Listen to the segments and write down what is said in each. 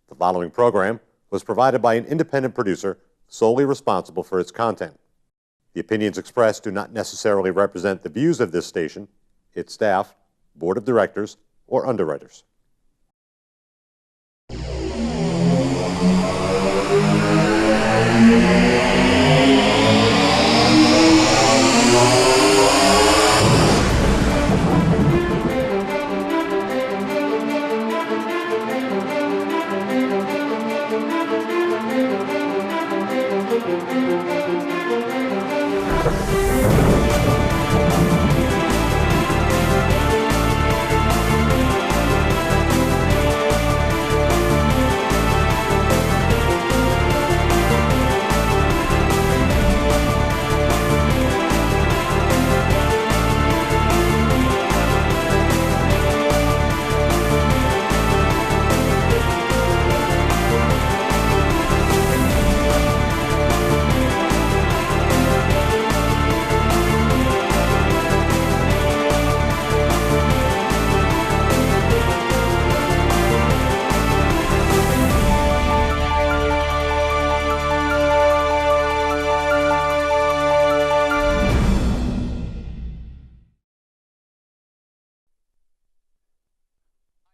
The following program was provided by an independent producer solely responsible for its content. The opinions expressed do not necessarily represent the views of this station, its staff, board of directors, or underwriters.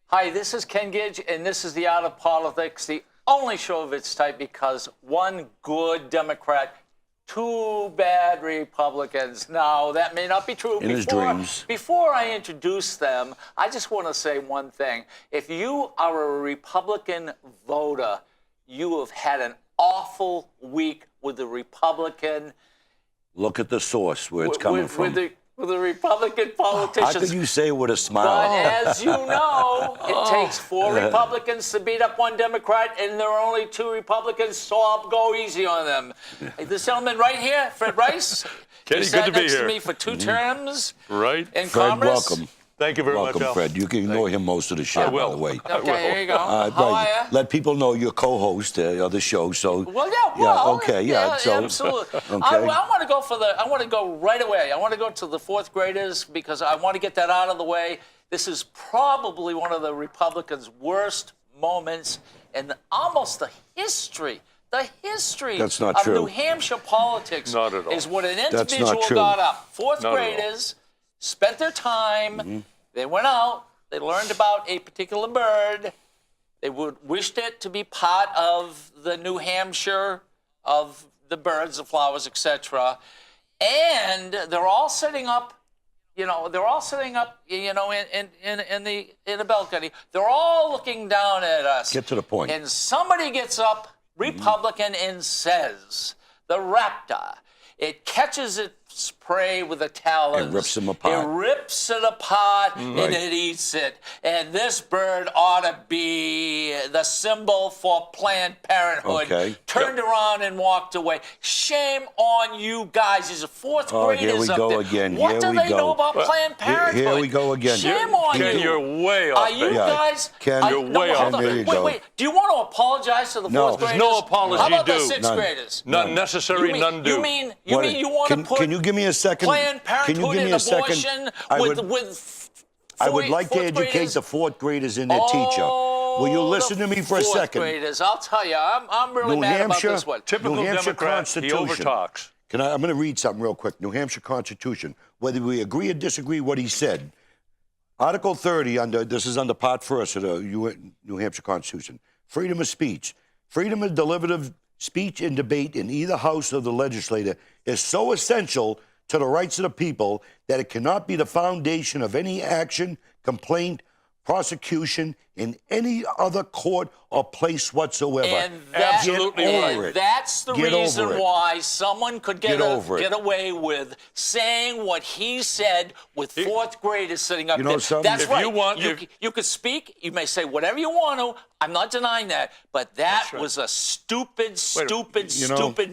Hi, this is Ken Gidge, and this is The Art of Politics, the only show of its type because one good Democrat, two bad Republicans. Now, that may not be true. In his dreams. Before I introduce them, I just want to say one thing. If you are a Republican voter, you have had an awful week with the Republican. Look at the source where it's coming from. With the Republican politicians. How could you say it with a smile? But as you know, it takes 4 Republicans to beat up 1 Democrat, and there are only 2 Republicans, so I'll go easy on them. This gentleman right here, Fred Rice. Kenny, good to be here. Next to me for 2 terms. Right. In Fred, Congress. welcome. Thank you very much, Al. Fred. You can ignore him most of the show, by the way. Okay, here you go. How right. are you? Let people know you're co-host of the show. So. Well, absolutely. Okay. I want to go I want to go right away. I want to go to the 4th graders because I want to get that out of the way. This is probably one of the Republicans' worst moments in almost the history. The history That's not of true. New Hampshire politics Not at all. is when an That's individual not true. got up. 4th Not at all. graders spent their time. They went out. They learned about a particular bird. They wished it to be part of the New Hampshire of the birds, the flowers, etc. And they're all sitting up, in the balcony. They're all looking down at us. Get to the point. And somebody gets up, Republican, and says, the raptor, it catches its prey with the talons. It rips them apart. It rips it apart and it eats it. And this bird ought to be the symbol for Planned Parenthood. Okay. Turned around and walked away. Shame on you guys. These are 4th graders here we up go there. again. What Here do we they go. know about Planned Parenthood? Here we go again. Shame on Ken, you. you're way off Are you base. guys? Ken, are, you're no, way hold off on. base. There you Wait, go. wait. Do you want to apologize to the 4th No. graders? There's no apology How about due. the 6th None. graders? None necessary, none due. You mean you want to put Can you give me a second? Planned Parenthood Can you give me and a second? abortion I would like to educate the 4th graders and their teacher. Will you listen to me for a second? 4th graders, I'll tell you, I'm really mad about this one. Typical New Hampshire Democrat, he Constitution. overtalks. I'm going to read something real quick. New Hampshire Constitution. Whether we agree or disagree what he said, Article 30, this is under Part 1st of the New Hampshire Constitution. Freedom of speech. Freedom of deliberative speech and debate in either house of the legislature is so essential to the rights of the people that it cannot be the foundation of any action, complaint, prosecution in any other court or place whatsoever. And that's the Get reason over it. why someone could get over it. away with saying what he said with 4th graders sitting up You know there. something? That's If right. you want- you could speak. You may say whatever you want to. I'm not denying that. But that was a stupid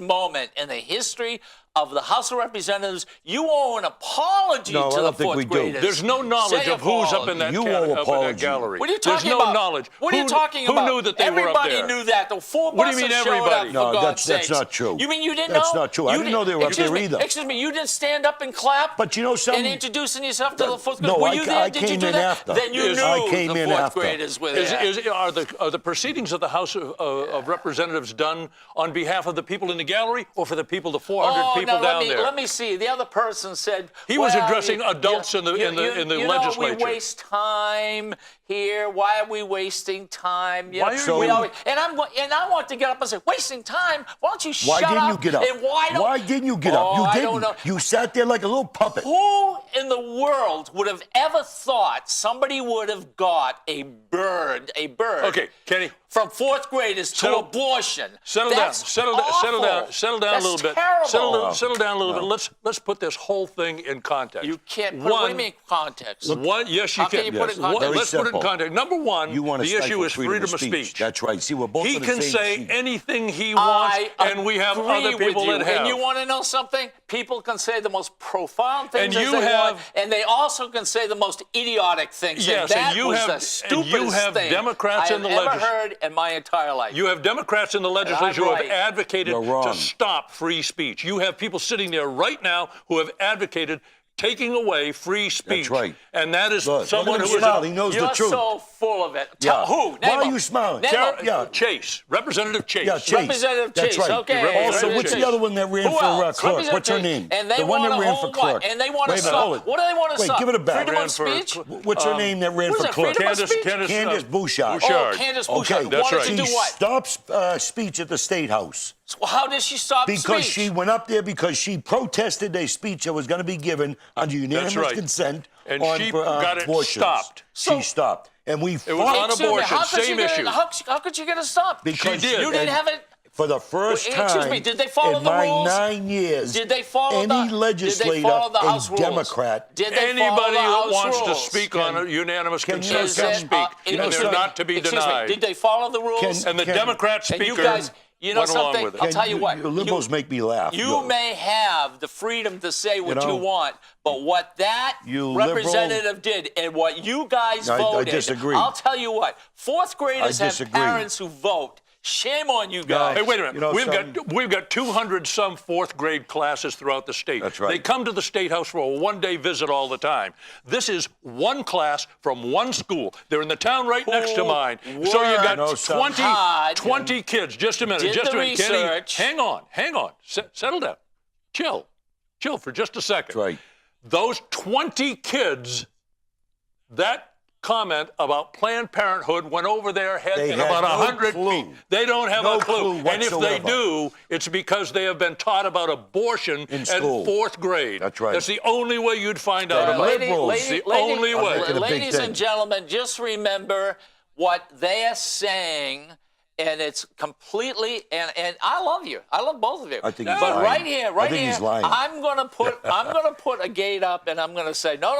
moment in the history of the House of Representatives, you owe an apology No, I to the don't think fourth we do. graders. There's no knowledge Say of who's up apology. in that, You up owe in that apology. gallery. What are you talking There's no about? knowledge. What are you talking about? Who knew that they were up Everybody there? knew that. The four What do you buses mean showed everybody? up, No, for God's that's sakes. not true. You mean you didn't That's know? not true. I didn't know they were up Excuse there me, either. Excuse me, you didn't stand up and clap? But you know something? And introducing yourself to the fourth No, graders? Were I- you there? I Did you came do in that? after. Then you knew I came the in fourth after. graders were there. Are the proceedings of the House of Representatives done on behalf of the people in the gallery or for the people, the 400 people down there? Let me see. The other person said He was well, addressing adults in the legislature. We waste time here. Why are we wasting time? Why are So- we always, and I want to get up and say, wasting time? Why don't you Why shut didn't up? you get up? And why didn't you get up? Oh, You I didn't. don't know. You sat there like a little puppet. Who in the world would have ever thought somebody would have got a bird? Okay, Kenny. From fourth graders to Settle- abortion. Settle down. That's Settle down That's a little bit. Terrible. Settle down a little bit. Let's put this whole thing in context. You can't put what do you mean context? Yes, you How can you put it in context? Very Let's put it in simple. context. Number one, You want to the issue stifle is freedom of speech. That's right. See, we're both He on the can same say sheet. anything he wants, and we have agree other people with you. that have. And you want to know something? People can say the most profound things And as you they have- want, and they also can say the most idiotic things. Yes, and that and you was have- the and stupidest you have thing Democrats I in have the ever heard in my entire life. You have Democrats in the legislature who have right. advocated You're wrong. to stop free speech. You have people sitting there right now who have advocated taking away free speech. That's right. And that is Look, someone look at who him is smile. He knows You're the truth. so full of it. Yeah. Tell who? Why Name are him. you smiling? Name him. Yeah. Chase, Representative Chase. Yeah, Chase. Representative That's Chase, right. okay. Also, Representative what's Chase. the other one that ran Who for else? clerk? Representative What's her Chase. name? And they the one want that to ran for hold clerk. what? And they want to Wait a minute, hold stop. it. What do they want to Wait, stop? give it a back. Freedom Ran of for- speech? What's her name that ran was for it, clerk? freedom of speech? Candace Bouchard. Bouchard. Oh, Candace Okay, Bouchard that's wanted right. to She do what? stopped speech at the State House. Well, how did she stop Because speech? she went up there because she protested a speech that was going to be given under unanimous right. consent And on she got it abortions. stopped. She stopped. And we was fought on Excuse me, abortion, how could same you get issue. It, how could you get it stopped? because She did. You didn't and have it. for the first Well, time excuse me, did they follow in the my rules? 9 years. Did they follow any the legislator, Did they follow the a House rules? Democrat? Did they Anybody follow the who House wants to rules? speak on a unanimous can you consent Is can it, speak, and they're something? not to be Excuse denied. me, did they follow the rules? Can- And the Democrat And speaker you guys, you know went along something? with it. I'll tell you what. Liberals make me laugh. You may have the freedom to say what you know, want, but what that you representative did and what you guys I voted, disagree. I'll tell you what. Fourth graders I have disagree. parents who vote. Shame on you guys. Hey, wait a minute. You know we've got 200 some fourth grade classes throughout the state. That's right. They come to the State House for a one-day visit all the time. This is one class from one school. They're in the town right next to mine. So you got You know something? 20 kids. Just a minute. Did Just the a minute. Kenny, research. hang on. Settle down. Chill for just a second. That's right. Those 20 kids, that comment about Planned Parenthood went over their head They in had about no 100 clue. feet. They don't have No a clue. clue And if they whatsoever. do, it's because they have been taught about abortion In at school. fourth grade. That's right. That's the only way you'd find out The about it. liberals. It's the only way. making a big Ladies thing. and gentlemen, just remember what they are saying, and it's completely. And I love you. I love both of you. I think he's but lying. right here, I think here, he's lying. I'm gonna put a gate up, and I'm gonna say, no.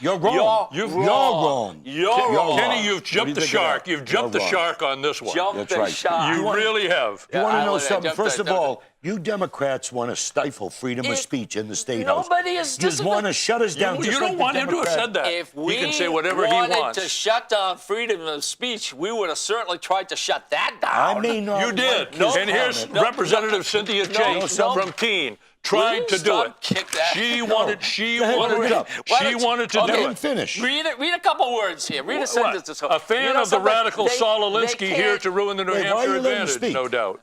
You're wrong. You're You're wrong. You're wrong. Kenny, you've What do jumped you the think of shark. that? You've jumped the You're wrong. shark on this one. Jump That's the right. shot. You really have. You want to I know would have something? jumped First that, of all, you Democrats want to stifle freedom of speech in the State House. Nobody is You just want to shut us down. You just don't like want the him to have Democrat- said that. If we he can say whatever he wanted wants. to shut down freedom of speech, we would have certainly tried to shut that down. I may not. You did. like his And here's comment. Representative Cynthia Chase no. from Keene Will tried you to do stop it. kick that? She No. wanted Go ahead, wanted bring it up. Why she don't you- wanted to okay. do Let it. him finish. Read a couple words here. Read a sentence or so. A fan You know of the something? radical They- Saul they Alinsky can't- here to ruin the New Wait, why Hampshire you let him advantage, speak? no doubt.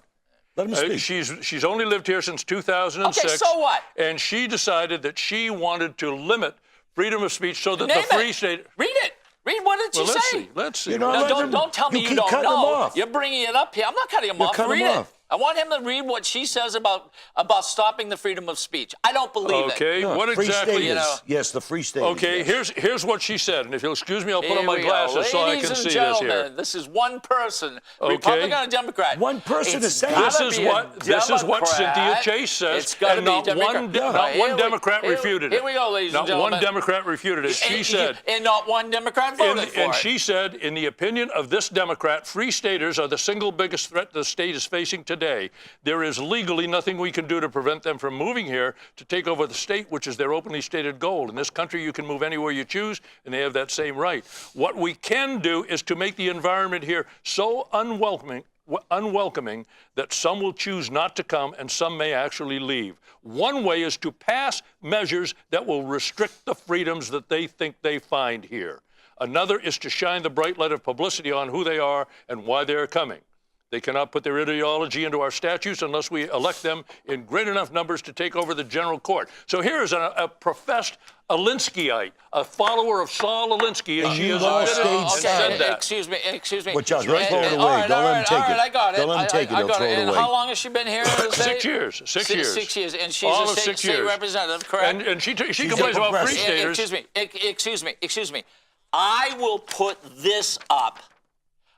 Let him speak. She's only lived here since 2006. Okay, so what? And she decided that she wanted to limit freedom of speech so that Name the free it. state. Read it. Read what did Well, she let's say? see. Let's see. You know, No, let him- don't tell me you you keep don't cutting him know. off. You're bringing it up here. I'm not cutting him You're off. cutting Read him it. off. I want him to read what she says about stopping the freedom of speech. I don't believe it. Okay, No, what free exactly? staters. You know. Yes, the free staters. Okay, yes. here's what she said, and if you'll excuse me, I'll put on Here my we go. glasses so I Ladies can and see this gentlemen, here. this is one person, Okay. Republican or Democrat. One person It's is saying gotta This is be a what Cynthia Democrat. Chase says, It's gotta and be not Democrat. one Here Democrat we- refuted it. Here we go, ladies not and gentlemen. one Democrat refuted it. She said, and not one Democrat voted for and it. she said, in the opinion of this Democrat, free staters are the single biggest threat the state is facing today. day. There is legally nothing we can do to prevent them from moving here to take over the state, which is their openly stated goal. In this country, you can move anywhere you choose, and they have that same right. What we can do is to make the environment here so unwelcoming that some will choose not to come and some may actually leave. One way is to pass measures that will restrict the freedoms that they think they find here. Another is to shine the bright light of publicity on who they are and why they are coming. They cannot put their ideology into our statutes unless we elect them in great enough numbers to take over the general court. So here is a professed Alinskyite, a follower of Saul Alinsky, and she has said that. Excuse me. Well, Josh, let's throw it away. Don't let him take it. I got it. Don't let him take it. He'll throw it And away. how long has she been here? 6 years. 6 years. 6 years. And she's All a of 6 state years. representative, correct? And she complains about free staters. Excuse me. I will put this up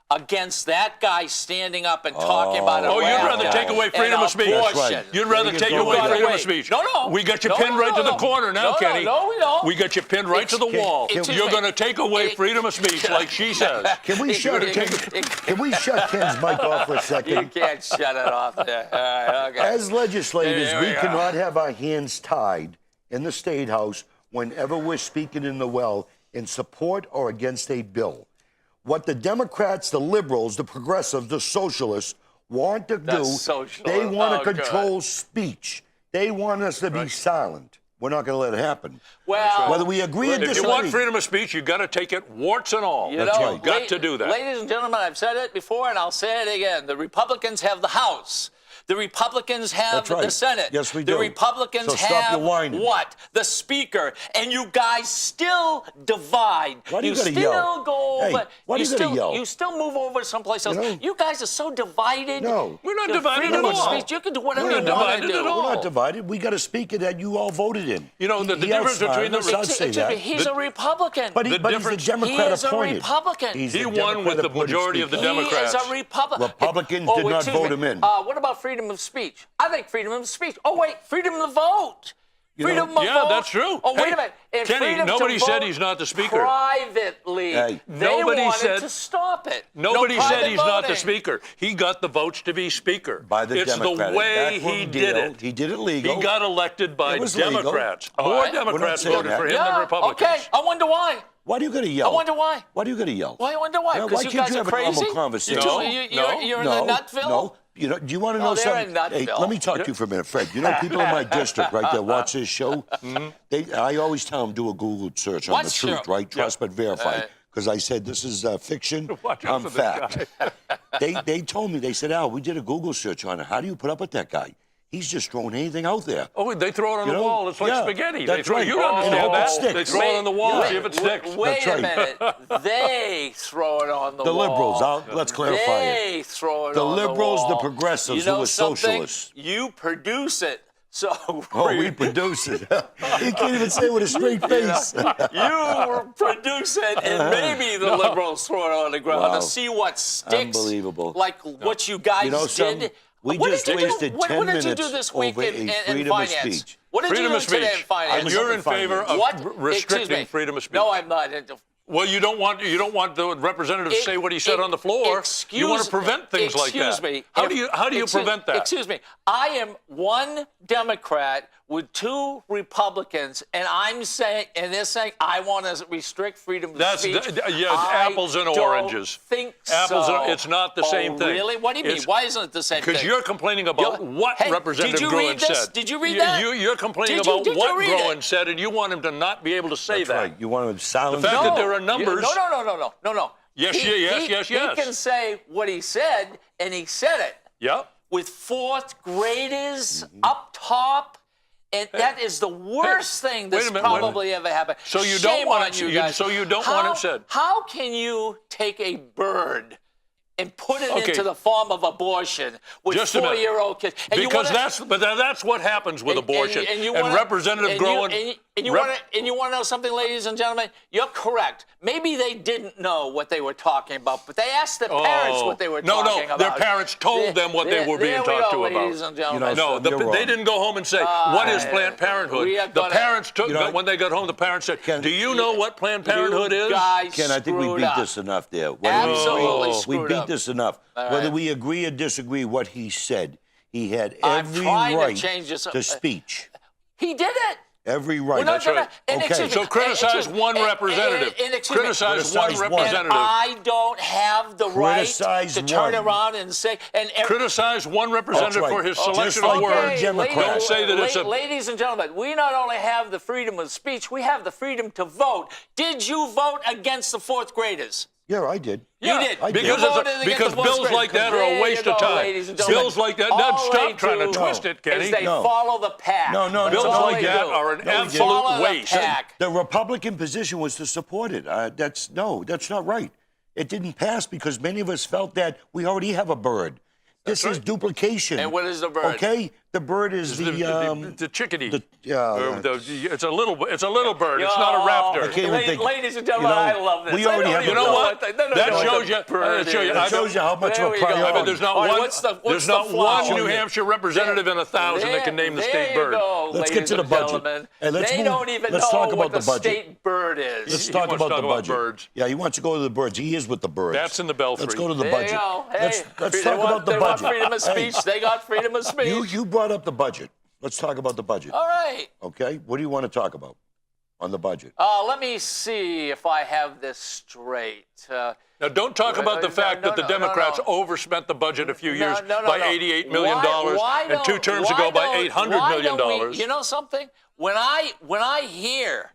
against that guy standing up and talking about it. Oh, you'd rather take away freedom of speech. That's right. You'd rather take away freedom of speech. No. We got you pinned right to the corner now, Kenny. No, we don't. We got you pinned right to the wall. You're going to take away freedom of speech like she says. Can we shut Ken's mic off for a second? You can't shut it off there. All right, okay. As legislators, Here we we go. cannot have our hands tied in the State House whenever we're speaking in the well in support or against a bill. What the Democrats, the liberals, the progressives, the socialists want to do, they want to control speech. They want us to be silent. We're not going to let it happen. Well, whether we agree or If disagree. you want freedom of speech, you've got to take it warts and all. That's right. You've got to do that. Ladies and gentlemen, I've said it before and I'll say it again. The Republicans have the House. The Republicans have That's right. the Senate. Yes, we The do. Republicans So stop have your whining. what? The Speaker. And you guys still divide. Why do you gotta still yell? go Hey, over. why do you gotta yell? You still move over to someplace else. You know? You guys are so divided. No. We're not The divided freedom at of all. speech, you can do whatever We're you not want to divided do. at all. We're not divided. We got a speaker that you all voted in. You know, the He difference between the outside us, say Excuse me, that. he's a Republican. But he's the difference- Democrat He is a appointed. Republican. He's He the won with Democrat the appointed majority of the speaker. Democrats. He is a Republican. Republicans did not excuse vote me. him in. What about freedom of speech? I think freedom of speech. Oh, wait, freedom to vote. Freedom of Yeah, vote. that's true. Oh, wait Hey, a minute. And Kenny, freedom nobody to said vote he's not the Speaker. Privately, Hey. they Nobody wanted said- to stop it. Nobody No said private he's not the voting. Speaker. He got the votes to be Speaker. By the it's Democratic the way backroom he deal. did it. He did it legal. He got elected by It was legal. Democrats. All More right. Democrats We're not voted saying for that. him than Yeah, Republicans. okay. I wonder why. Why do you got to yell? I wonder why. Why do you got to yell? Why? I wonder why. Yeah, Because why you can't guys you are have a normal crazy. conversation? You're in the Nutville. No. You know, do you want to No, know they're something? in Nutville. Hey, let me talk to you for a minute, Fred. You know, people in my district, right, that watch this show, I always tell them do a Google search on What the truth, show? right? Trust but verify. Because I said this is fiction, Watch out I'm for this fact. They told me, they said, Al, we did a Google search on it. How do you put up with that guy? He's just throwing anything out there. Oh, they throw it on You the know? wall. It's like Yeah, spaghetti. that's They throw, right. You don't And understand hope it that. sticks. They throw it on the wall, see if it sticks. Wait That's a right. minute. They throw it on the The wall. liberals, let's clarify it. They throw it The on liberals, the the wall. progressives, you know who are something? socialists. You produce it. So Oh, we produce it. He can't even say it with a straight face. you produce it, and maybe the liberals throw it on the ground Wow. to see what sticks. Unbelievable. Like what you guys You know something? did. We What just did you do? wasted What 10 did you do minutes this week over in a freedom of finance? speech. What did Freedom you of do today in speech. finance? And you're in favor of What? restricting Excuse me. freedom of speech. No, I'm not. Well, you don't want the representative to say what he said on the floor. You want to prevent things like that. Excuse me. How do you prevent that? Excuse me. I am one Democrat with two Republicans, and I'm saying, and they're saying, I want to restrict freedom of speech. Apples and oranges. Think Apples so. and it's not the same thing. Really? What do you mean? Why isn't it the same thing? Because you're complaining about what Hey, Representative did you read Groen this? said. Did you read that? You're complaining Did you- about did you what read Groen it? said, and you want him to not be able to say That's that. right. You want to silence The fact him? that there are numbers. No. Yes, yes. He can say what he said, and he said it. Yeah. With fourth graders up top. And that is the worst thing that's probably ever happened. So you Shame don't want on it. you guys. So you don't want it said. How can you take a bird and put it Okay. into the form of abortion with Just a minute. 4-year-old kids? And Because that's what happens with abortion. you And wanna- Representative and you- Groen. and And you want to know something, ladies and gentlemen? You're correct. Maybe they didn't know what they were talking about, but they asked their parents what they were talking about. No, their parents told them what they were being talked to about. Ladies and gentlemen. No, they didn't go home and say, what is Planned Parenthood? The parents took, when they got home, the parents said, do you know what Planned Parenthood is? Ken, I think we beat this enough there. Absolutely We screwed beat up. this enough. All Whether right. we agree or disagree what he said, he had I'm every trying to right change this. to speech. He did it. Every right. That's right. Okay. So criticize one representative. Criticize one representative. I don't have the right Criticize to turn one. around and say. Criticize one representative That's right. for his Just selection like of you're a words. Democrat. Don't say that it's a... Ladies and gentlemen, we not only have the freedom of speech, we have the freedom to vote. Did you vote against the fourth graders? Yeah, I did. You did. I did. Because bills like that are a waste of time. Bills like that, stop trying to twist it, Kenny. They follow the pack. No, Bills all like they that do. are an They absolute follow the waste. pack. The Republican position was to support it. That's not right. It didn't pass because many of us felt that we already have a bird. This is duplication. And what is the bird? Okay, the bird is the chickadee. It's a little bird. It's not a raptor. I can't even think. Ladies and gentlemen, I love this. We already have You a know bird. what? That shows you. That shows you how much of a priority. I bet there's not All right, one. what's the There's not flower? one New Hampshire representative in 1,000 that can name the state bird. Let's get to the budget. Hey, they don't even know what the state bird is. Let's He talk wants to about the talk about budget. birds. Yeah, he wants to go to the birds. He is with the birds. That's in the belfry. Let's go to the There budget. you go. Hey, Let's talk about the they want budget. freedom of speech. They got freedom of speech. You brought up the budget. Let's talk about the budget. All right. Okay? What do you want to talk about on the budget? Let me see if I have this straight. Now, don't talk about the fact that the Democrats overspent the budget a few years by $88 million and 2 terms ago by $800 million. You know something? When I hear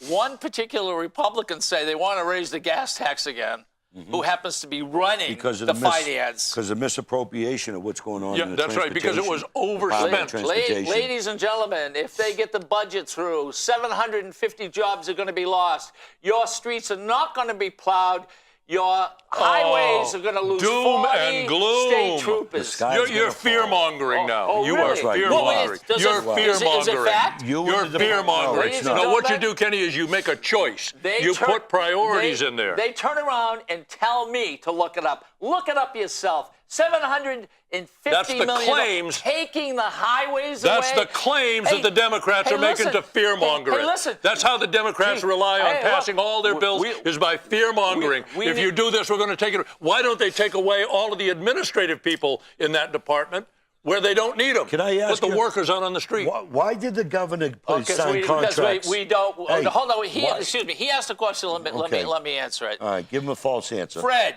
one particular Republican say they want to raise the gas tax again, who happens to be running Because of the finance. Because of misappropriation of what's going on in the that's right, because it was overspent. Ladies and gentlemen, if they get the budget through, 750 jobs are going to be lost. Your streets are not going to be plowed. Your highways are going to lose doom 40 and gloom. state troopers. You're fear-mongering now. You really? are fear-mongering. You're fear-mongering. Is it fact? You're fear-mongering. Ladies and No, what you gentlemen, do, Kenny, is you make a choice. You put priorities in there. They turn around and tell me to look it up. Look it up yourself. 750 million claims. taking the highways That's away. the claims that the Democrats are making to fear-mongering. Hey, listen. That's how the Democrats rely on passing all their bills is by fear-mongering. If you do this, we're going to take it. Why don't they take away all of the administrative people in that department where they don't need them? Can I ask Put the workers out on the street. Why did the governor sign contracts? Because we don't. Hey, hold on. Excuse me. He asked a question. Let me answer it. All right, give him a false answer. Fred,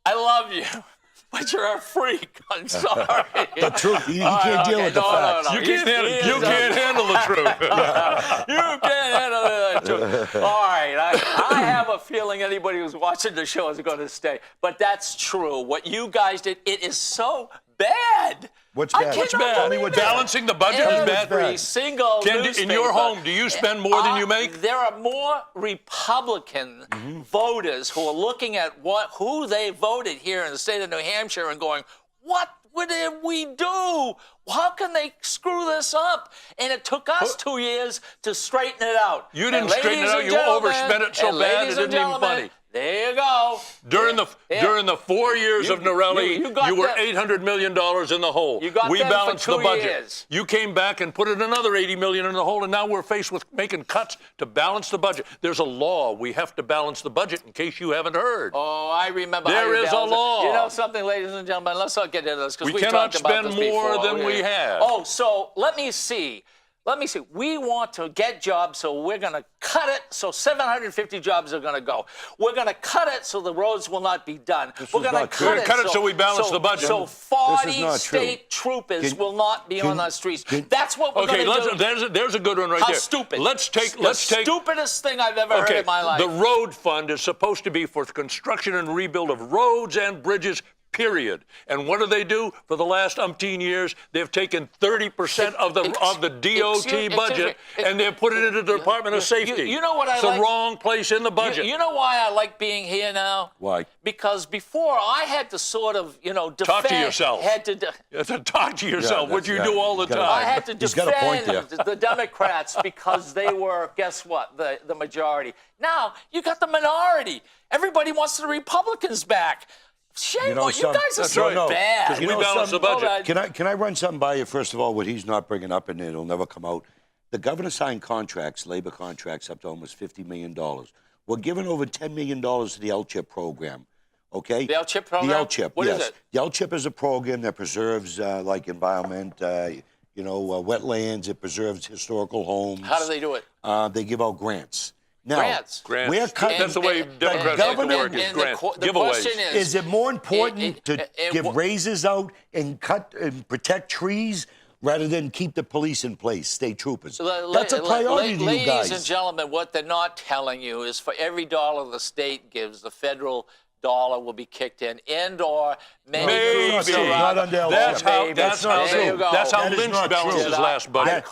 I love you, but you're a freak. I'm sorry. The truth. You can't deal with the facts. You can't handle the truth. You can't handle the truth. All right. I have a feeling anybody who's watching the show is going to stay. But that's true. What you guys did, it is so bad. What's bad? What's bad? Tell me what's bad. Balancing the budget is bad. Every single In your home, do you spend more than you make? There are more Republican voters who are looking at who they voted here in the state of New Hampshire and going, what did we do? How can they screw this up? And it took us 2 years to straighten it out. You didn't straighten it out. You overspent it so bad it isn't even funny. There you go. During the 4 years of Norelli, you were $800 million in the hole. We balanced the budget. Years. You came back and put in another $80 million in the hole, and now we're faced with making cuts to balance the budget. There's a law. We have to balance the budget, in case you haven't heard. Oh, I remember. There is a law. You know something, ladies and gentlemen? Let's not get into this because We we cannot talked about spend this more before. than we have. Oh, so let me see. We want to get jobs, so we're going to cut it so 750 jobs are going to go. We're going to cut it so the roads will not be done. We're going to cut it so we balance the budget. So 40 state troopers will not be on the streets. That's what we're going to do. There's a good one right How there. stupid. Let's take. The stupidest thing I've ever heard in my life. The road fund is supposed to be for construction and rebuild of roads and bridges, period. And what do? For the last umpteen years, they've taken 30% of the DOT budget and they've put it into the Department of Safety. You know what I like? It's the wrong place in the budget. You know why I like being here now? Why? Because before I had to sort of, defend. Talk to yourself. You had to talk to yourself, which you do all the time. I had to He's got a point defend there. the Democrats because they were, guess what, the majority. Now, you got the minority. Everybody wants the Republicans back. Shame on you guys are so bad. Because we balance the budget. Can I run something by you? First of all, what he's not bringing up, and it'll never come out. The governor signed contracts, labor contracts, up to almost $50 million. We're giving over $10 million to the LCHIP program. Okay? The LCHIP program? The LCHIP, What yes. is it? The LCHIP is a program that preserves, like, environment, wetlands. It preserves historical homes. How do they do it? They give out grants. Now, Grants. We're cutting. That's the way Democrats like to work, is grants, the giveaways. question Is it more important to give raises out and cut and protect trees rather than keep the police in place, state troopers? That's a priority to you guys. Ladies and gentlemen, what they're not telling you is for every dollar the state gives, the federal dollar will be kicked in, and/or Maybe. Not under LCHIP. That's how That is Lynch not balanced true. his last budget.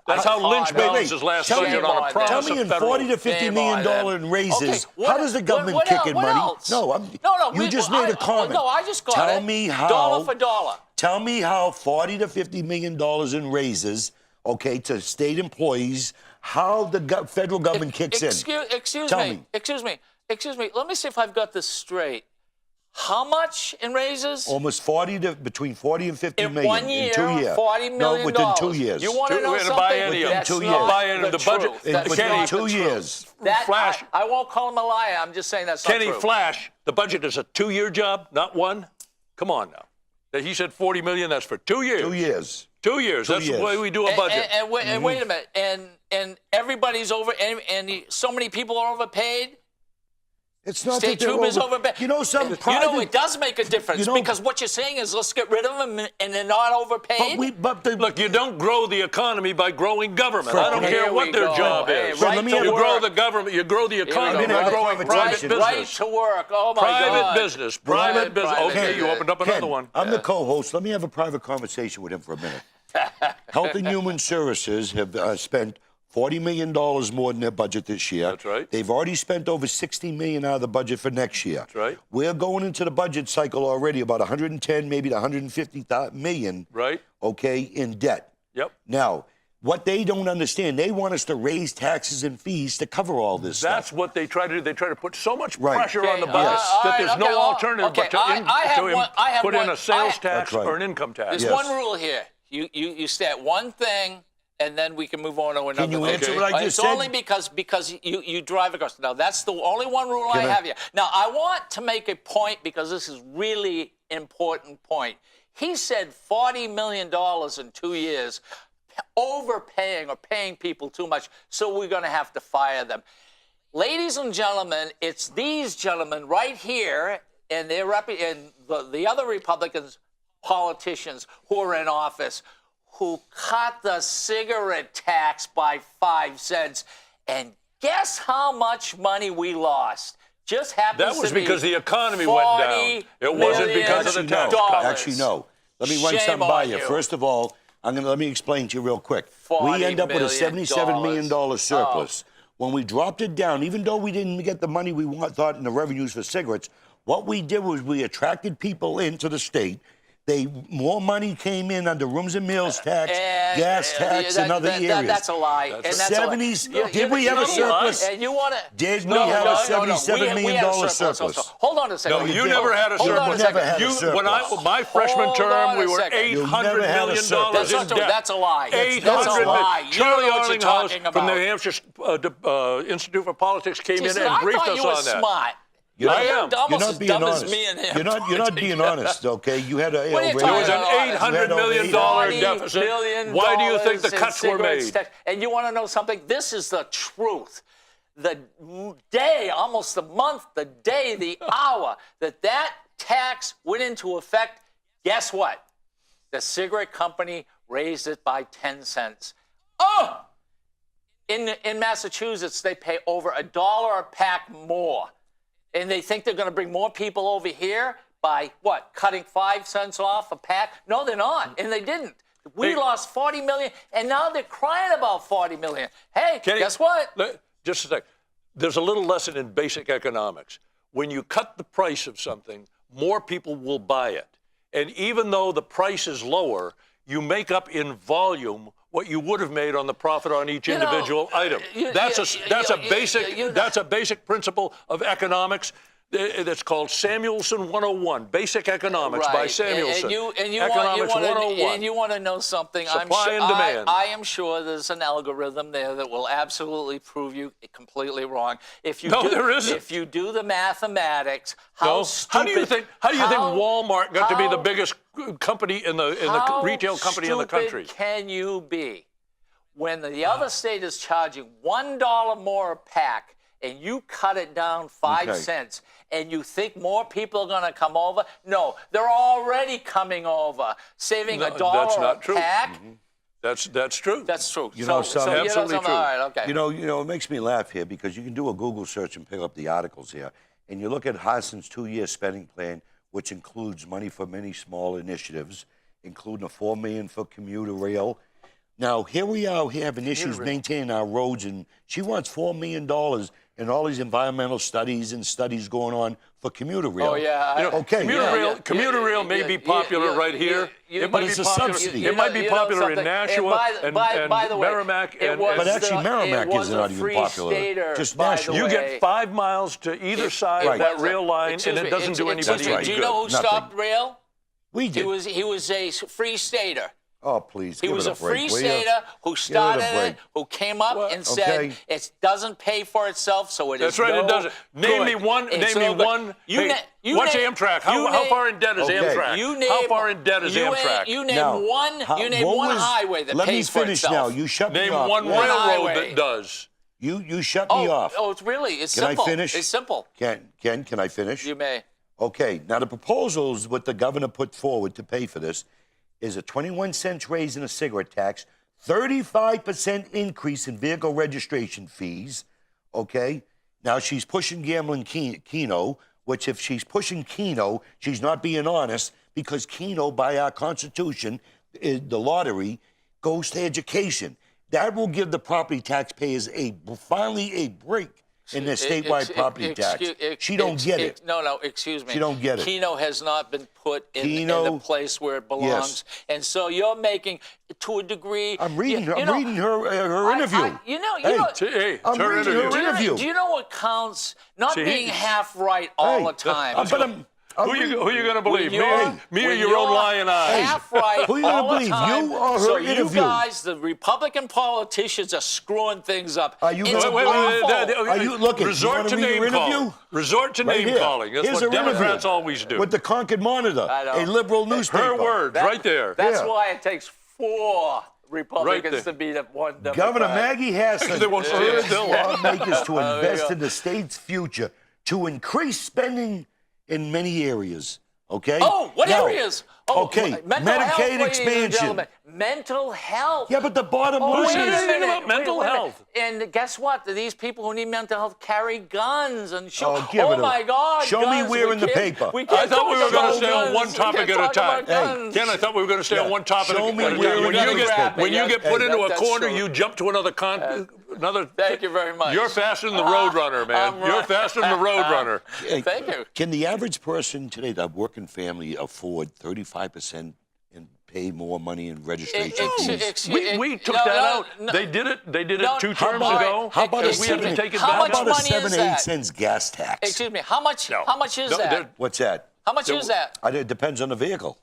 That's how Lynch balanced his last budget on a promise Tell me, in of federal. $40 to $50 million in raises, how does the government kick in money? Else? No, you just made a comment. No, I just got Tell it. me how. Dollar for dollar. Tell me how $40 to $50 million in raises, okay, to state employees, how the federal government kicks in. Excuse Tell me. Excuse me. Let me see if I've got this straight. How much in raises? Almost between 40 and 50 in million 1 year, in 2 years. $40 million. No, within 2 years. You want to know something? Biennium. That's Within 2 not years. the The budget. truth. That's Within not 2 the years. truth. That, Flash. I won't call him a liar. I'm just saying that's Kenny not true. Flash, the budget is a 2-year job, not one. Come on now. He said $40 million. That's for 2 years. 2 years. 2 years. That's the way we do a budget. And wait a minute. And everybody's over. And so many people are overpaid. It's not State that they're troopers over. overpaid. You know, some You private. know, it does make a difference because what you're saying is let's get rid of them and they're not overpaid. Look, you don't grow the economy by growing government. Fred, I don't care what their job is. Fred, let me have You a- grow the government. You grow the economy Let me have by a growing private conversation. business. Right to work. Oh my God. Private business. Private business. Okay, you opened up Ken, another one. I'm the co-host. Let me have a private conversation with him for a minute. Health and Human Services have spent $40 million more than their budget this year. That's right. They've already spent over $60 million out of the budget for next year. That's right. We're going into the budget cycle already about 110, maybe to 150 million. Right. Okay, in debt. Yep. Now, what they don't understand, they want us to raise taxes and fees to cover all this That's stuff. what they try to do. They try to put so much Right. pressure on the Okay, budget yes. that there's no alternative but to put in a sales tax That's right. or an income tax. There's Yes. one rule here. You stay at one thing, and then we can move on to another Can you thing. answer what I just It's said? only because you drive across. Now, that's the only one rule I Can I- have here. Now, I want to make a point because this is really important point. He said $40 million in 2 years, overpaying or paying people too much, so we're going to have to fire them. Ladies and gentlemen, it's these gentlemen right here and the other Republicans, politicians who are in office who cut the cigarette tax by 5 cents. And guess how much money we lost? Just happens That was to be because the economy went down. It wasn't because of the tax cut. Actually, no. Let me run Shame something by on you. you. First of all, let me explain to you real quick. We end up with a $77 million surplus. When we dropped it down, even though we didn't get the money we thought in the revenues for cigarettes, what we did was we attracted people into the state. More money came in under rooms and meals tax, gas tax, and other areas. That's a lie. And that's 70s. A lie. Did we have a surplus? And you want to? Did we have a $77 million surplus? Hold on a second. No, you never had a Hold on a surplus. second. Never had a surplus. My freshman Hold term, on we a were second. You $800 never had a million surplus. in debt. That's a lie. That's a $800 lie. million. You know Charlie what you're Arlinghouse talking from the about. New Hampshire Institute for Politics came in Listen, and briefed I thought us you were on that. smart. You're I not- am. Almost You're not as being dumb honest. as me and him. You're not being honest, okay? You had a What are you raise. talking There was an about? $800 million $40 deficit. billion Why do you think the in cuts were cigarettes made? tax. And you want to know something? This is the truth. The day, almost the month, the day, the hour that tax went into effect, guess what? The cigarette company raised it by 10 cents. Oh! In Massachusetts, they pay over $1 a pack more. And they think they're going to bring more people over here by what? Cutting 5 cents off a pack? No, they're not, and they didn't. We lost 40 million, and now they're crying about 40 million. Hey, Kenny, guess what? Just a sec. There's a little lesson in basic economics. When you cut the price of something, more people will buy it. And even though the price is lower, you make up in volume what you would have made on the profit on each individual item. That's a basic principle of economics. That's called Samuelson 101, Basic Economics by Samuelson. Economics 101. And you want to know something? Supply and demand. I am sure there's an algorithm there that will absolutely prove you completely wrong. There isn't. If you do the mathematics, How do you think Walmart got to be the biggest company in the retail company in the country? How stupid can you be when the other state is charging $1 more a pack and you cut it down 5 cents? And you think more people are going to come over? No, they're already coming over, saving $1 a pack. Mm-hmm. That's true. That's true. Absolutely true. All right, okay. You know, it makes me laugh here because you can do a Google search and pick up the articles here, and you look at Harson's 2-year spending plan, which includes money for many small initiatives, including $4 million for commuter rail. Now, here we are having issues maintaining our roads, and she wants $4 million and all these environmental studies and studies going on for commuter rail. Oh, yeah. Commuter rail may be popular right here. It might be subsidy. It might be popular in Nashua and Merrimack. But actually, Merrimack is not even popular. Just Nashua. You get 5 miles to either side of that rail line, and it doesn't do anybody any good. Do you know who stopped rail? We did. He was a free stater. Oh, please. He was a free stater who started it, who came up and said it doesn't pay for itself, so it is. That's right, it doesn't. Name me one. What's Amtrak? How far in debt is Amtrak? How far in debt is Amtrak? You name one highway that pays for itself. Let me finish now. You shut me off. Name one railroad that does. You shut me off. Oh, it's simple. Can I finish? It's simple. Can I finish? You may. Okay. Now, the proposals what the governor put forward to pay for this is a 21-cent raise in the cigarette tax, 35% increase in vehicle registration fees, okay? Now, she's pushing gambling Keno, which if she's pushing Keno, she's not being honest because Keno, by our Constitution, the lottery, goes to education. That will give the property taxpayers finally a break in their statewide property tax. She don't get it. No, excuse me. She don't get it. Keno has not been put in the place where it belongs. Yes. And so you're making, to a degree... I'm reading her interview. I'm reading her interview. Do you know what counts? Not being half right all the time. Who are you going to believe? Me or your own lying eyes? Half right Who are you going to believe? You or her so interview? You guys, the Republican politicians, are screwing things up. Are you Resort to name calling. Resort to name calling. That's what Democrats always do. With the Concord Monitor, a liberal newspaper. Her words, right there. That's why it takes 4 Republicans to beat up 1 Democrat. Governor Maggie Hassan urged lawmakers to invest in the state's future to increase spending in many areas, okay? Oh, what areas? Medicaid expansion. Mental health. Yeah, but the bottom line is... about mental health. And guess what? These people who need mental health carry guns and show... my God, show me where in the paper. I thought we were going to stay on one topic at a time. Ken, I thought we were going to stay on one topic at a time. When you get put into a corner, you jump to another... Thank you very much. You're faster than the Roadrunner, man. You're faster than the Roadrunner. Thank you. Can the average person today, the working family, afford 35% and pay more money in registration fees? We took that out. They did it 2 terms ago. How about we have to take it how back? much money 7 is or 8 that? cents gas tax? Excuse me. How much is that? What's that? How much is that? It depends on the vehicle.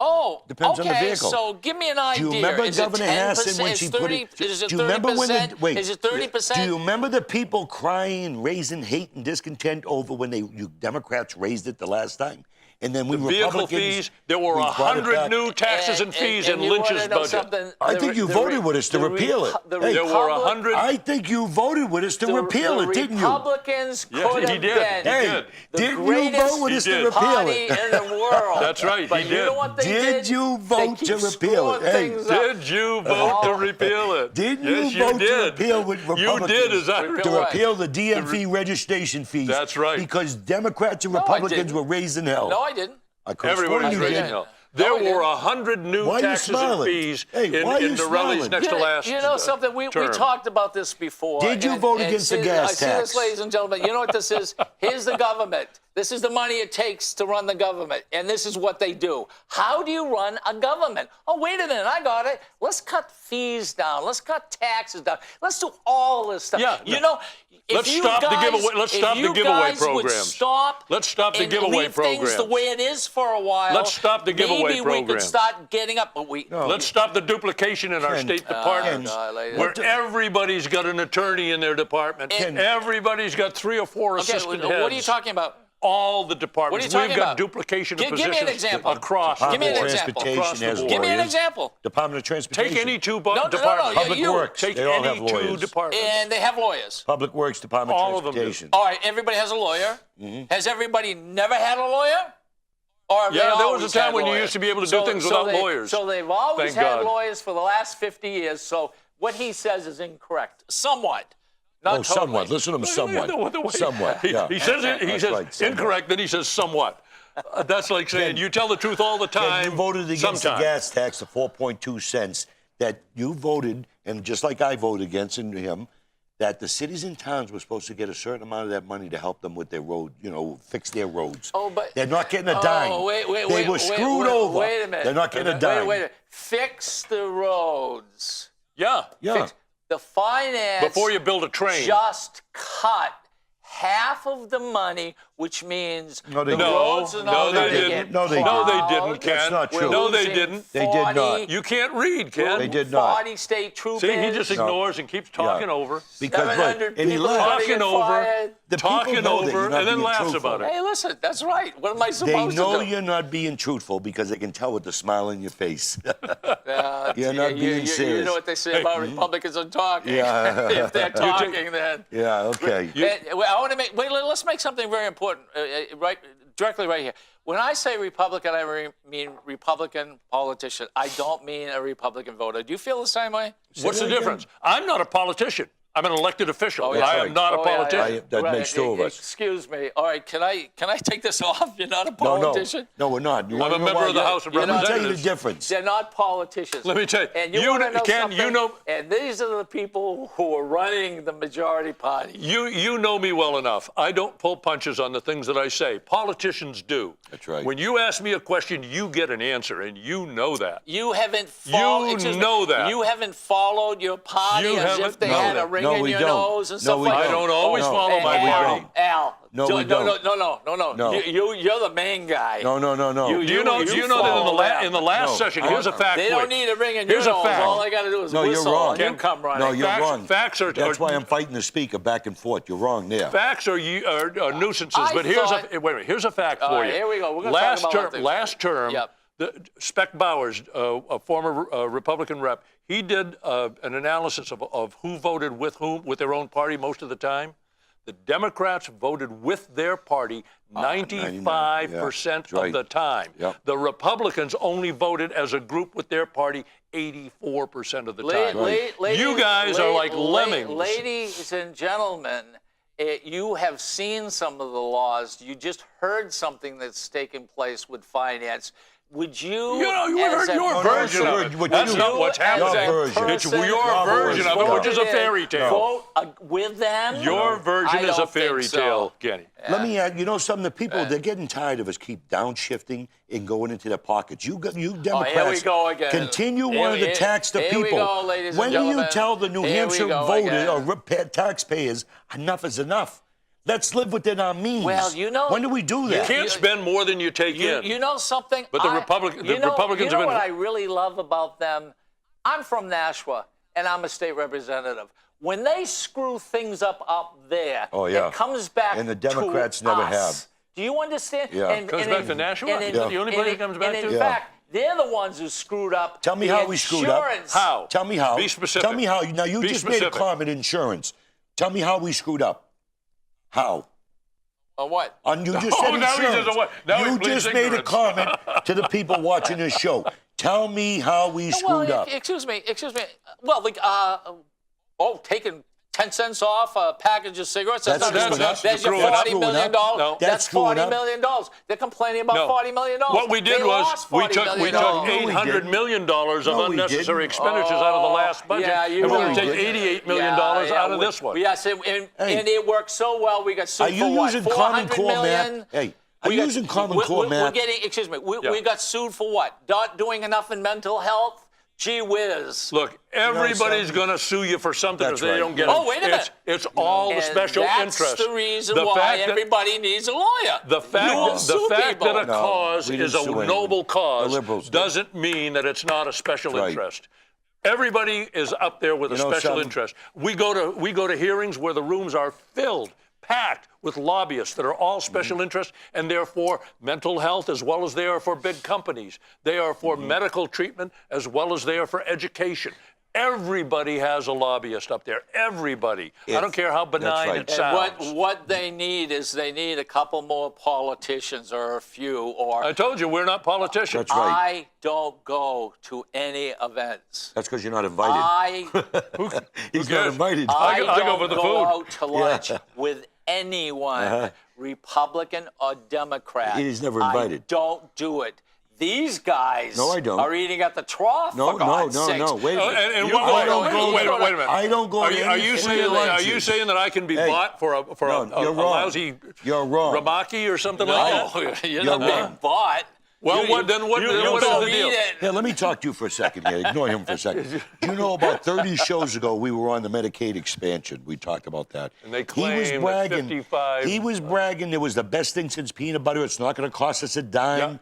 Oh, depends on the vehicle. So give me an idea. Do you remember is Governor Hassan when she put it? Is it 30%? Do you remember when Is it 30%? Do you remember the people crying, raising hate and discontent over when you Democrats raised it the last time? and then we Vehicle Republicans... fees, there were we brought it 100 back. new taxes and fees in you wanna Lynch's know budget. something? I think you voted with us to repeal it. Hey, There were 100. I think you voted with us to repeal it, didn't you? Republicans Yeah, could he have did. been He Hey, did. the didn't you greatest vote with us to did. repeal party it? in the world. That's right, But he you did. know what they did? Did you They vote keep to repeal it? screwing Hey, things up. Did you vote to repeal it? Didn't yes, you vote to did. repeal with Republicans? You did, as I Repeal To what? repeal the DMV registration fees. That's right. Because Democrats and I Republicans didn't. were raising hell. No, I didn't. I could've Everybody's sworn you raising did. hell. No, There I didn't. were 100 new Why are you taxes and smiling? fees Hey, why are you in the rallies smiling? next to last You know something? We term. talked about this before. Did you vote against the gas see tax? this, ladies and gentlemen. You know what this is? Here's the government. This is the money it takes to run the government, and this is what they do. How do you run a government? Oh, wait a minute, I got it. Let's cut fees down. Let's cut taxes down. Let's do all this stuff. Yeah. You know, if Let's you stop the guys, giveaway- let's if stop the you giveaway guys would programs. stop Let's stop the and giveaway leave things the programs. way it is for a while. Let's stop the giveaway maybe we could programs. start getting up. But we. Let's stop the duplication in our Ken, state departments, God, ladies. where everybody's got an attorney in their department. Everybody's got 3 or 4 Okay, assistant heads. what are you talking about? All the departments. What are you We've talking got about? duplication of Give me an positions example. across. Give me an the board. example. Transportation Across the has board. Give me an lawyers. example. Department of Transportation. Take any two No, no, departments. no, Public you- Works. Take They all any have 2 lawyers. departments. And they have lawyers. Public Works, Department All of of them do. Transportation. All right, everybody has a lawyer. Has everybody never had a lawyer? Or have they Yeah, there was always a time had when you lawyers? used to be able to do things without lawyers. So they've always Thank had God. lawyers for the last 50 years. So what he says is incorrect, somewhat. Not Oh, totally. somewhat. Listen to him, somewhat. The way- Somewhat, He, yeah. he says it. He That's says right, somewhat. incorrect. Then he says somewhat. That's like saying you tell the truth all the time. You voted against sometimes. the gas tax of 4.2 cents that you voted, and just like I voted against him, that the cities and towns were supposed to get a certain amount of that money to help them with their road, fix their roads. Oh, but they're not getting a dime. Oh, wait, they were screwed over. Wait a minute. They're not getting a dime. Wait a minute. Fix the roads. Yeah. Yeah. The finance. Before you build a train. Just cut half of the money, which means No, they the didn't. roads are No, not they gonna didn't. get No, they No, they plowed. didn't, Ken. That's not true. No, they Losing didn't. They did not. You can't read, Ken. They did not. 40 state troopers. See, he just ignores and keeps talking over. Because, look, 700 and he people laughed. gonna get Talking over. fired. The people Talking know that over you're not and then being laughs truthful. about it. Hey, listen, that's right. What am I They supposed know to do? you're not being truthful because they can tell with the smile on your face. You're not you, being you serious. know what they say about Republicans are talking. Yeah. If they're talking, then. Yeah, okay. I want to make. Wait, let's make something very important. Right, directly right here. When I say Republican, I mean Republican politician. I don't mean a Republican voter. Do you feel the same way? What's that the again? difference? I'm not a politician. I'm an elected official. Oh, yeah. I am Right. not a Oh, yeah, politician. That makes two of us. Excuse me. All right, can I take this off? You're not a No, politician. no, we're not. You I'm wanna a know member why? of the House of Let me tell you the Representatives. difference. They're not politicians. Let me tell you, And you want to know- know Ken, something? you know- And these are the people who are running the majority party. You know me well enough. I don't pull punches on the things that I say. Politicians do. That's right. When you ask me a question, you get an answer, and you know that. You haven't know that. You haven't followed your party You as if haven't they known had a that. ring No, in we your don't. nose and No, stuff we like don't. that. I don't always No. follow my Al, party. Al, No, we no, don't. No. You're the main guy. No. You- Do you know that in the last No. session, here's a fact. They for don't you. need a ring in your Here's a nose. fact. All they got to do is No, you're whistle wrong. and you come running. No, you're Facts- wrong. facts are- That's why I'm fighting the speaker back and forth. You're wrong there. Facts are nuisances, I but thought- wait a minute. Here's a fact All for right, you. here we go. We're gonna talk about one thing. Last term, Yep. Speck Bowers, a former Republican rep, he did an analysis of who voted with whom, with their own party most of the time. The Democrats voted with their party 95% yeah, that's of the time. Yep. The Republicans only voted as a group with their party 84% of the time. You guys are like lemmings. Ladies and gentlemen, you have seen some of the laws. You just heard something that's taken place with finance. Would you? You as heard a your version of it. what That's you- not what's your happening. version. It's person your version of it, which is a voted fairy in, tale. Vote with them? Your version I is a don't fairy think so. tale, Kenny. Let me add, something, the people, they're getting tired of us keep downshifting and going into their pockets. You Democrats, here we go again. continue wanting to tax the here people. we go, ladies and When do you gentlemen. tell the New Here we Hampshire go voters again. or taxpayers, enough is enough? Let's live within our means. Well, when do we do that? You can't spend more than you take in. You know something? But the you Republicans know have been. what I really love about them? I'm from Nashua, and I'm a state representative. When they screw things up there, Oh, yeah. it comes back And the Democrats to never us. have. Do you understand? Yeah. Comes back to Nashua? And The only place it comes back and to? in fact, they're the ones who screwed up. Tell me the how we screwed up. insurance. How? Tell me how. Be specific. Tell me how. Now, you Be just made a specific. comment, insurance. Tell me how we screwed up. How? What? You just said Oh, now he insurance. says what? Now he You pleads just made a ignorance. comment to the people watching this show. Tell me how we screwed up. Excuse me. Well, taking 10 cents off a package of cigarettes. That's not screwing up. There's your Screwing up. $40 million. No. That's screwing $40 up. million. They're complaining about $40 million. What we did They was lost we $40 took million. $800 million of No, we unnecessary didn't. expenditures out of the last budget, Yeah, and you we're going know. to take $88 million out of this one. Yes, and it worked so well. We got sued Are you for what? using Common $400 Core million? math? Hey, are you using Common Core We're math? getting. Excuse me. Yeah. We got sued for what? Not doing enough in mental health. Gee whiz. Look, everybody's something- going to sue you for something That's if they right. don't get Oh, it. wait a minute. It's all the And special that's interest. the reason The why fact that- everybody needs a lawyer. The fact that a No, cause we is didn't a sue anyone. noble The cause liberals did. doesn't mean that it's not a special Right. interest. Everybody is up there with a You know special something? interest. We go to hearings where the rooms are filled, packed with lobbyists that are all special Mm-hmm. interest, and they're for mental health as well as they are for big companies. They are for Mm-hmm. medical treatment as well as they are for education. Everybody has a lobbyist up there. Everybody. I don't care how benign right. it And sounds. what they need is a couple more politicians or a few or. I told you, we're not politicians. That's right. I don't go to any events. That's because you're not invited. He's not cares? invited. I go don't for the go food. out to lunch with anyone, Republican or Democrat. He's never invited. I don't do it. These guys No, I don't. are eating at the trough. No, for God's no, sakes. no. Wait a Oh, minute. and You what- go wait, to- wait, you wait, go wait a minute. I don't go Are to you, any are you free saying lunches. that I can be Hey. bought for a you're wrong. lousy You're wrong. Ramaki or something like that? No, you're You're not being wrong. bought. Well, You- what is don't the deal? eat it. Here, let me talk to you for a second here. Ignore him for a second. Do you know about 30 shows ago we were on the Medicaid expansion? We talked about that. And they he claim was that bragging. 55 He was bragging. It was the best thing since peanut butter. It's not going to cost us a dime.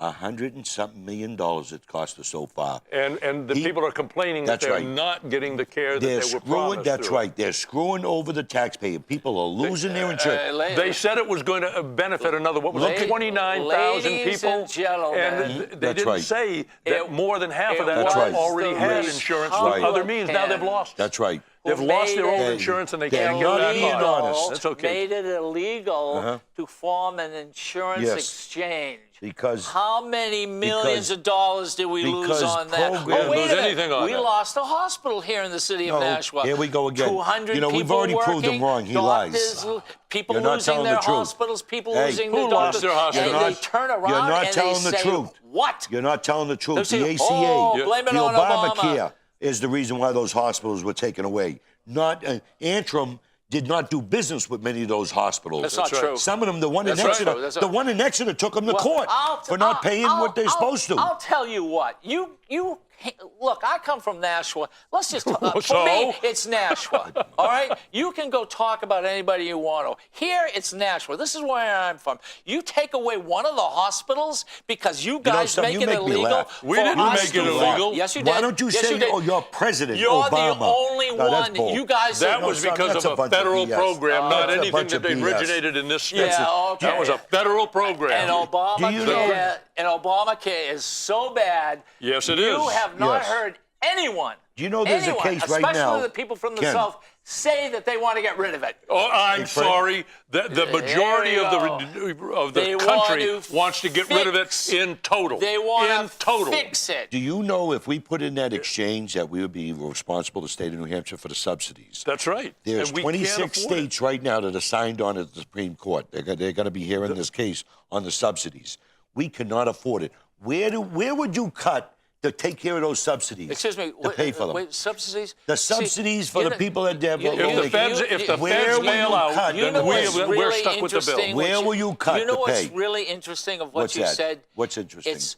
$100 and something million it cost us so far. And the people are complaining that That's they're right. not getting the care that They're they were screwing. promised. That's through. right. They're screwing over the taxpayer. People are losing their insurance. They said it was going to benefit another, what was it, 29,000 Ladies people? and gentlemen, And they That's didn't right. say that It- more than half of it that That's right. already was had the insurance Right. through other means. Now they've lost. That's right. They've lost their own They- insurance and they they're can't get not that being back. honest. That's okay. Made it illegal to form an insurance Yes. exchange. Because How many millions of dollars did we lose because on that? program- We didn't wait lose a minute. anything on We that. lost a hospital here in the city of No, Nashua. here we go again. 200 You know, we've people already proved him working, wrong. He doctors, lies. People You're not losing telling their the truth. hospitals, people Hey, losing who their lost doctors. their hospital? And You're they turn around you're not and telling they the say, truth. what? You're not telling the truth. They'll The say, ACA, "Oh, blame it the on Obamacare Obama." is the reason why those hospitals were taken away. Not Antrim did not do business with many of those hospitals. That's not true. Some of them, the one in That's right. Exeter, That's the right. one in Exeter took them to Well, court for not paying what they're supposed to. I'll tell you what. You look. I come from Nashua. Let's just for So? me, it's Nashua. All right. You can go talk about anybody you want to. Here, it's Nashua. This is where I'm from. You take away one of the hospitals because you guys something, make you it make me illegal. laugh. We for didn't us make to it vote. illegal. Yes, you did. Why don't you Yes, say, you did. oh, you're President You're Obama? the only No, that's one. bull. You guys. That No, was son, because that's of a a bunch of federal BS. program, not That's a anything bunch that of they BS. originated in this state. Yeah, okay. That was a federal program. And Obamacare is so bad. Yes, it You is. have not Yes. heard anyone. Do you know there's a case right now, especially the people from the Ken. South, say that they want to get rid of it. Oh, I'm Fred. sorry. The majority you of the They country want to wants to get rid of it fix- in total. They want in to total. fix it. Do you know if we put in that exchange that we would be responsible, the state of New Hampshire, for the subsidies? That's right. There's And we can't 26 afford it. states right now that are signed on at the Supreme Court. They're going to be hearing this case on the subsidies. We cannot afford it. Where would you cut to take care of those subsidies? Excuse me. To pay for them. Wait, subsidies? The See, subsidies for you the know- people that have you- low If the income. feds, if the Where feds will you bail out, cut? You then know what's we're really stuck with the bill. interesting? Where will you cut You know to what's pay? really interesting of what What's you that? said? What's interesting? It's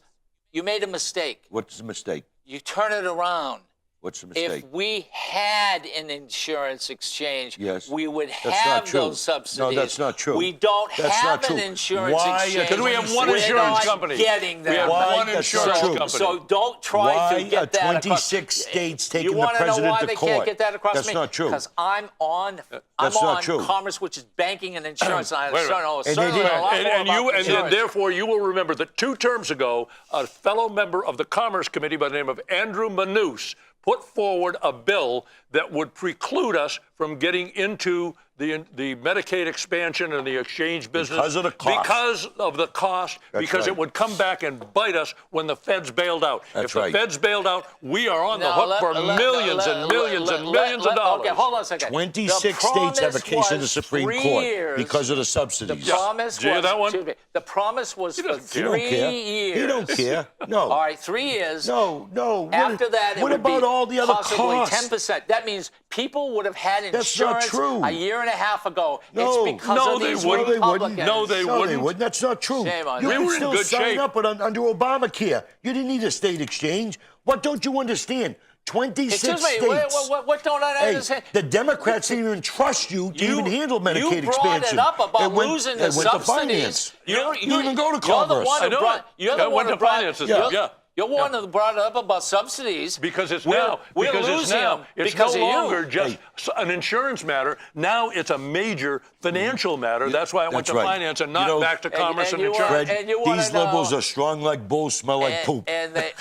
you made a mistake. What's the mistake? You turn it around. What's the mistake? If we had an insurance exchange, Yes. we would That's not have true. those subsidies. No, that's not true. We don't That's have not an true. insurance Why exchange. Because we have one We're insurance not company. Getting them. We have Why? one That's insurance not true. company. So don't try Why to get are that across. 26 states taking you the wanna president know why to they court? can't get that across That's me? not true. Because I'm on not true. commerce, which is banking and insurance. And I Wait a minute. know And they certainly didn't- a lot more about insurance. therefore, you will remember that 2 terms ago, a fellow member of the Commerce Committee by the name of Andrew Manous put forward a bill that would preclude us from getting into the Medicaid expansion and the exchange business Because of the cost. Because of the cost, That's because right. it would come back and bite us when the feds bailed out. That's if the right. feds bailed out, we are on the No, hook for millions and millions of dollars. Okay, hold on a second. 26 The states have a promise case in the was Supreme 3 Court years. because of the The subsidies. promise Did you hear was that one? excuse me, the promise was for doesn't care. 3 He don't care. years. He don't care. No. All right, 3 years. No. What, After that, it what would about be all the other possibly costs? 10%. That means people would have had That's not insurance true. a year and a half ago. No. It's because No, of they these wouldn't. Republicans. No, they wouldn't. That's not true. Shame on You them. can We were in still good sign shape. up under Obamacare. You didn't need a state exchange. What don't you understand? 26 Excuse me, states. what don't I Hey, understand? the Democrats didn't even trust you to even handle Medicaid you expansion. brought it up about It went- losing it the went to subsidies. finance. You You even go to You're the Congress. one I who know brought. it. You're Yeah, the it one went who to brought. finances. You're, Yeah. you're one who brought it up about subsidies. Because it's We're now, because it's losing now, them it's because no of you. longer just an insurance matter. Now it's a major financial matter. That's why it went That's to right. finance and You not know- back to commerce and you insurance. want- Fred, and you wanna these liberals know- are strong like bulls, smell like poop. And they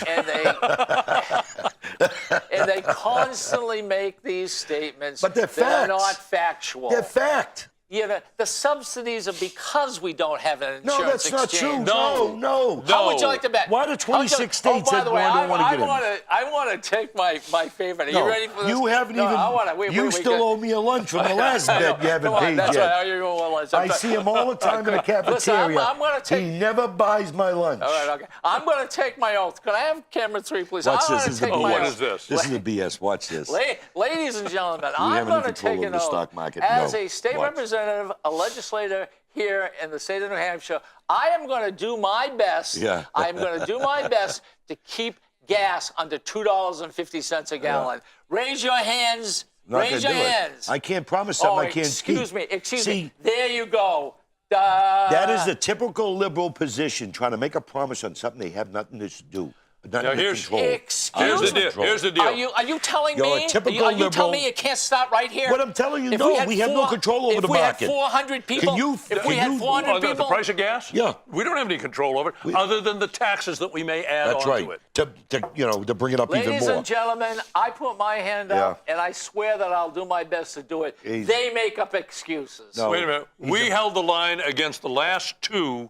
and they constantly make these statements But they're that are facts. not factual. They're fact. You know, the subsidies are because we don't have an No, insurance that's not true. exchange. No. How would you like to bet? Why do 26 states by have the way, one don't want to get in? I want to take my favorite. Are you ready for this? You haven't No, even. I wanna, wait, you wait, still wait. owe me a lunch from the last I know. bet you haven't Come on, paid that's yet. right. You're going to lunch. I see him all the time in the cafeteria. Listen, I'm gonna take- He never buys my lunch. All right, okay. I'm going to take my oath. Can I have camera 3, please? Watch I'm this. gonna This is the take BS. my what oath. is this? This is the BS. Watch this. Ladies and gentlemen, have I'm any going to control take over an the oath stock market? as No. a state Watch. representative, a legislator here in the state of New Hampshire. I am going to do my best. Yeah. I'm going to do my best to keep gas under $2.50 a gallon. Raise your hands. Not Raise your gonna do it. hands. I can't promise something I can't keep. Excuse See, me. There you go. that is the typical liberal position, trying to make a promise on something they have nothing to do. Nothing Now, to here's- control. Excuse Here's the me. deal. Here's the deal. Are you telling You're a me? typical are you liberal. telling me it can't stop right here? What I'm telling you, If no, had we have no control over the market. If we had 400 people, if we had 400 Oh, the people, price of gas? Yeah. We don't have any control over it, other than the taxes that we may add That's onto right. it. To bring it up even ladies more. and gentlemen, I put my hand up, and I swear that I'll do my best to do it. Easy. They make up excuses. No. Wait a minute. We held the line against the last 2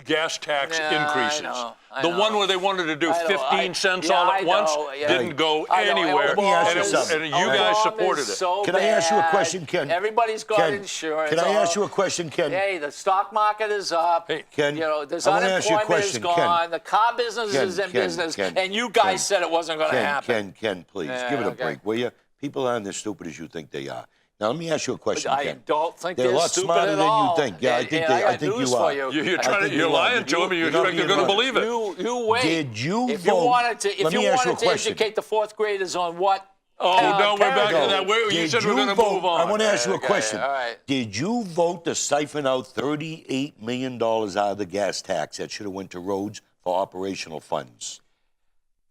gas tax Yeah, increases. I The know. one where they wanted to do I know, 15 cents yeah, all I at once know, yeah. didn't go I know, anywhere. Let me ask you and, something. and you guys supported it. So Can I ask you a bad. question, Ken? Everybody's got Ken, insurance. Can I ask you a question, Ken? Hey, the stock market is up. Hey, Ken, You know, there's I wanna ask you a unemployment is question, Ken. gone. The car business Ken, is in Ken, business, Ken, and you guys Ken, said it wasn't going to happen. Ken, please, Yeah, give it a okay. break, will you? People aren't as stupid as you think they are. Now, let me ask you a question, I Ken. don't think They're a they're lot stupid smarter at than all. you think. Yeah, I And- think and they- I I got think news you for are. you. You're I trying think to, you're you are. lying to them, and you You're not expect they're being going to honest. believe it. You wait. Did you if vote? you wanted to, Let if me you ask you a wanted to question. educate the 4th graders on what. Oh, no, we're back to parenting- that. You Did said we're you going to vote? move on. I want to ask you a Okay, question. all right. Did you vote to siphon out $38 million out of the gas tax that should have went to roads for operational funds